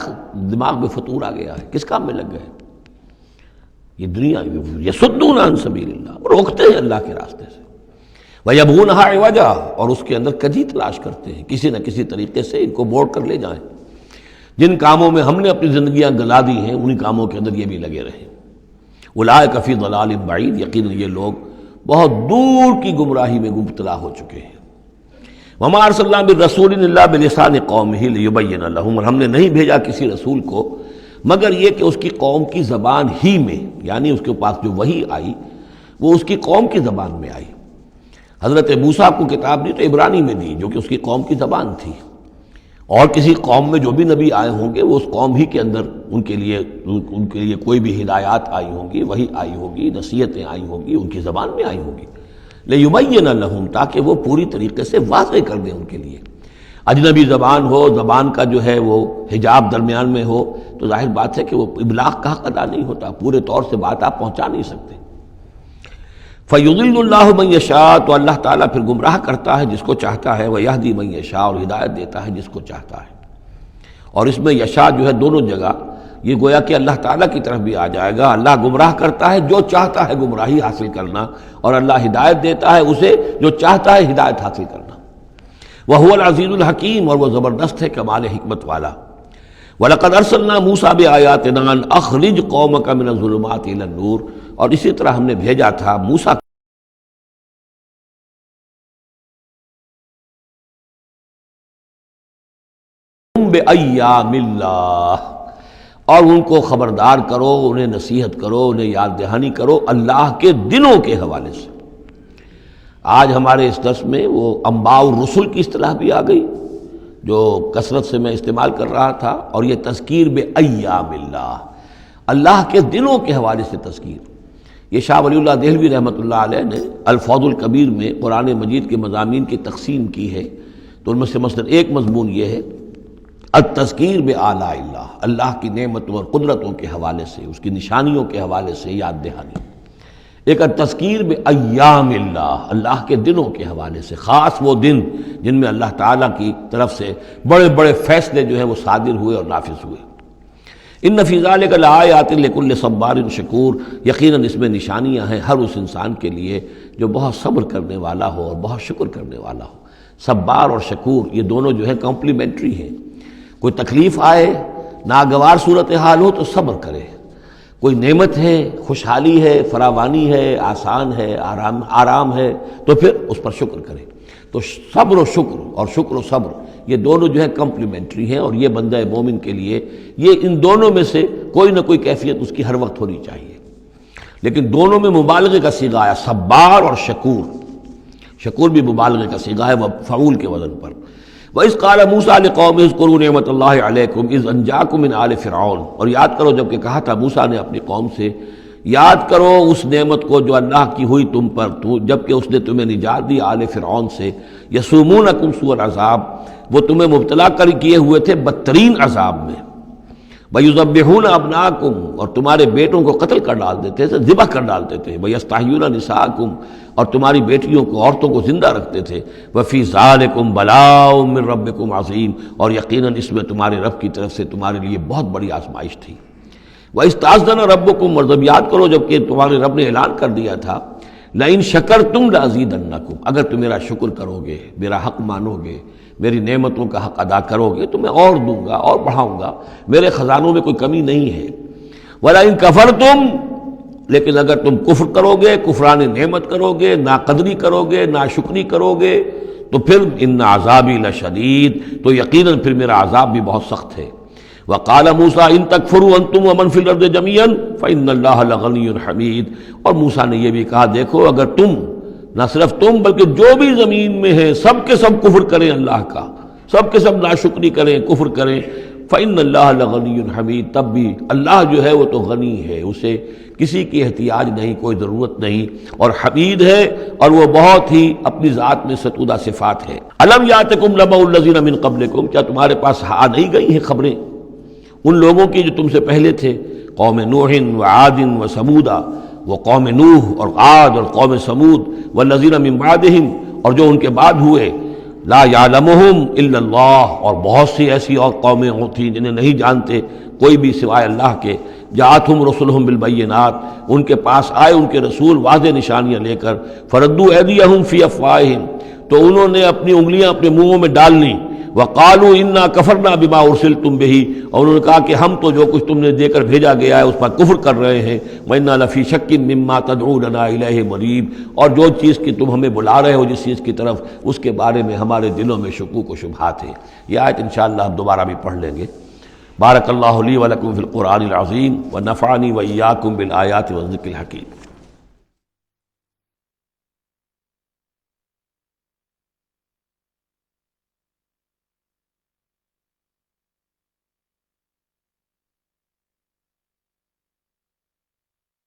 دماغ میں فطور آ گیا ہے، کس کام میں لگ گئے؟ یہ دنیا یصدون عن سبیل اللہ، روکتے ہیں اللہ کے راستے سے، وَيَبْغُونَهَا عِوَجًا، اور اس کے اندر کجی تلاش کرتے ہیں، کسی نہ کسی طریقے سے ان کو موڑ کر لے جائیں۔ جن کاموں میں ہم نے اپنی زندگیاں گلا دی ہیں انہی کاموں کے اندر یہ بھی لگے رہے۔ اولئک فی ضلال بعید، یقیناً یہ لوگ بہت دور کی گمراہی میں مبتلا ہو چکے ہیں۔ وما ارسلنا بالرسول الا بلسان قومہ لیبین لہم، اور ہم نے نہیں بھیجا کسی رسول کو مگر یہ کہ اس کی قوم کی زبان ہی میں، یعنی اس کے پاس جو وحی آئی وہ اس کی قوم کی زبان میں آئی۔ حضرت موسیٰ کو کتاب دی تو عبرانی میں دی، جو کہ اس کی قوم کی زبان تھی، اور کسی قوم میں جو بھی نبی آئے ہوں گے وہ اس قوم ہی کے اندر ان کے لیے کوئی بھی ہدایات آئی ہوں گی، وہی آئی ہوگی، نصیحتیں آئی ہوں گی، ان کی زبان میں آئی ہوں گی، لِيُبَيِّنَ لَهُمْ، تاکہ وہ پوری طریقے سے واضح کر دیں ان کے لیے۔ اجنبی زبان ہو، زبان کا جو ہے وہ حجاب درمیان میں ہو، تو ظاہر بات ہے کہ وہ ابلاغ کا حق ادا نہیں ہوتا، پورے طور سے بات آپ پہنچا نہیں سکتے۔ فَيُضِلُّ اللَّهُ مَن يَشَاءُ، تو اللہ تعالیٰ پھر گمراہ کرتا ہے جس کو چاہتا ہے، وَيَهْدِي مَن يَشَاءُ، اور ہدایت دیتا ہے جس کو چاہتا ہے۔ اور اس میں یشاء جو ہے دونوں جگہ یہ گویا کہ اللہ تعالیٰ کی طرف بھی آ جائے گا، اللہ گمراہ کرتا ہے جو چاہتا ہے گمراہی حاصل کرنا، اور اللہ ہدایت دیتا ہے اسے جو چاہتا ہے ہدایت حاصل کرنا۔ وَهُوَ الْعَزِيزُ الْحَكِيمُ، اور وہ زبردست ہے کمال حکمت والا۔ وَلَقَدْ أَرْسَلْنَا مُوسَىٰ بِآيَاتِنَا أَنْ أَخْرِجْ قَوْمَكَ مِنَ الظُّلُمَاتِ إِلَى النُّورِ، اور اسی طرح ہم نے بھیجا تھا موسیٰ بِأَيَّامِ اللَّهِ، اور ان کو خبردار کرو، انہیں نصیحت کرو، انہیں یاد دہانی کرو اللہ کے دنوں کے حوالے سے۔ آج ہمارے اس درس میں وہ انباء الرسل کی اصطلاح بھی آ گئی جو کثرت سے میں استعمال کر رہا تھا، اور یہ تذکیر بِأَيَّامِ اللَّهِ، اللہ کے دنوں کے حوالے سے تذکیر۔ یہ شاہ ولی اللہ دہلوی رحمۃ اللہ علیہ نے الفوض الکبیر میں قرآن مجید کے مضامین کی تقسیم کی ہے، تو ان میں سے مثلا ایک مضمون یہ ہے التذکیر بآلاء اللہ، اللہ کی نعمتوں اور قدرتوں کے حوالے سے، اس کی نشانیوں کے حوالے سے یاد دہانی۔ ایک التذکیر بایام اللہ، اللہ کے دنوں کے حوالے سے، خاص وہ دن جن میں اللہ تعالیٰ کی طرف سے بڑے بڑے فیصلے جو ہے وہ صادر ہوئے اور نافذ ہوئے۔ ان فی ذلک لآیات لکل صبار شکور، یقیناً اس میں نشانیاں ہیں ہر اس انسان کے لیے جو بہت صبر کرنے والا ہو اور بہت شکر کرنے والا ہو۔ صبار اور شکور یہ دونوں جو ہے کمپلیمنٹری ہیں۔ کوئی تکلیف آئے، ناگوار صورتحال ہو تو صبر کرے، کوئی نعمت ہے، خوشحالی ہے، فراوانی ہے، آسان ہے، آرام ہے تو پھر اس پر شکر کرے۔ تو صبر و شکر اور شکر و صبر یہ دونوں جو ہے کمپلیمنٹری ہیں، اور یہ بندہ مومن کے لیے یہ ان دونوں میں سے کوئی نہ کوئی کیفیت اس کی ہر وقت ہونی چاہیے۔ لیکن دونوں میں مبالغے کا صیغہ آیا، صبار اور شکور۔ شکور بھی مبالغے کا صیغہ ہے، فعول کے وزن پر۔ وَإِذْ قَالَ مُوسَىٰ لِقَوْمِهِ اذْكُرُوا نِعْمَتَ اللَّهِ عَلَيْكُمْ إِذْ أَنْجَاكُم مِّنْ آلِ فِرْعَوْنَ، اور یاد کرو جب کہ کہا تھا موسیٰ نے اپنی قوم سے، یاد کرو اس نعمت کو جو اللہ کی ہوئی تم پر، جب کہ اس نے تمہیں نجات دی آل فرعون سے۔ یسومونکم سوء العذاب، وہ تمہیں مبتلا کر کیے ہوئے تھے بدترین عذاب میں۔ وَيُذَبِّحُونَ أَبْنَاءَكُمْ، اور تمہارے بیٹوں کو قتل کر ڈال دیتے تھے، ذبح کر ڈالتے تھے۔ وَيَسْتَحْيُونَ نِسَاءَكُمْ، اور تمہاری بیٹیوں کو، عورتوں کو زندہ رکھتے تھے۔ وَفِي ذَلِكُمْ بَلَاءٌ مِّن رَبِّكُمْ عَظِيمٌ، اور یقیناً اس میں تمہارے رب کی طرف سے تمہارے لیے بہت بڑی آزمائش تھی۔ وَإِسْتَأْذَنَ رَبُّكُمْ، اور جب یاد کرو جب کہ تمہارے رب نے اعلان کر دیا تھا، لَئِن شَكَرْتُمْ لَأَزِيدَنَّكُمْ، اگر تم میرا شکر کرو گے، میرا حق مانو گے، میری نعمتوں کا حق ادا کرو گے تو میں اور دوں گا اور بڑھاؤں گا، میرے خزانوں میں کوئی کمی نہیں ہے۔ وَلَئِن كَفَرْتُمْ، لیکن اگر تم کفر کرو گے، کفران نعمت کرو گے، ناقدری کرو گے، ناشکری کرو گے، تو پھر ان عذابی لشدید، تو یقیناً پھر میرا عذاب بھی بہت سخت ہے۔ وَقَالَ مُوسَىٰ إِن تَكْفُرُوا أَنتُمْ وَمَنْ فِي الْأَرْضِ جَمِيعًا فَإِنَّ اللَّهَ لَغَنِيٌّ حَمِيدٌ، اور موسیٰ نے یہ بھی کہا دیکھو اگر تم، نہ صرف تم بلکہ جو بھی زمین میں ہے سب کے سب کفر کریں اللہ کا، سب کے سب ناشکری کریں، کفر کریں، فَإِنَّ اللَّهَ لَغَنِيٌّ حَمِيدٌ، تب بھی اللہ جو ہے وہ تو غنی ہے، اسے کسی کی احتیاج نہیں، کوئی ضرورت نہیں، اور حمید ہے، اور وہ بہت ہی اپنی ذات میں ستودہ صفات ہے۔ أَلَمْ يَأْتِكُمْ نَبَأُ الَّذِينَ مِن قَبْلِكُمْ، کیا تمہارے پاس آ نہیں گئی ہیں خبریں ان لوگوں کی جو تم سے پہلے تھے، قوم نوح وعاد وثمود، وہ قوم نوح اور عاد اور قوم ثمود، والذین من بعدہم، اور جو ان کے بعد ہوئے، لا یعلمہم الا اللہ، اور بہت سی ایسی اور قومیں تھیں جنہیں نہیں جانتے کوئی بھی سوائے اللہ کے۔ جاءتہم رسلہم بالبینات، ان کے پاس آئے ان کے رسول واضح نشانیاں لے کر، فردوا ایدیہم فی افواہہم، تو انہوں نے اپنی انگلیاں اپنے منہوں میں ڈال لیں، وقالوا انا کفرنا بما ارسلتم به، اور انہوں نے کہا کہ ہم تو جو کچھ تم نے دے کر بھیجا گیا ہے اس پر کفر کر رہے ہیں۔ وَإِنَّا لَفِي شَكٍّ مِّمَّا تَدْعُونَنَا إِلَيْهِ مُرِيبٍ، اور جو چیز کی تم ہمیں بلا رہے ہو جس چیز کی طرف، اس کے بارے میں ہمارے دلوں میں شکوک و شبہات ہیں۔ یہ آیت انشاءاللہ ہم دوبارہ بھی پڑھ لیں گے۔ بارک اللہ لی ولکم فی القرآن العظیم ونفعنی وإیاکم بالآیات والذکر الحکیم۔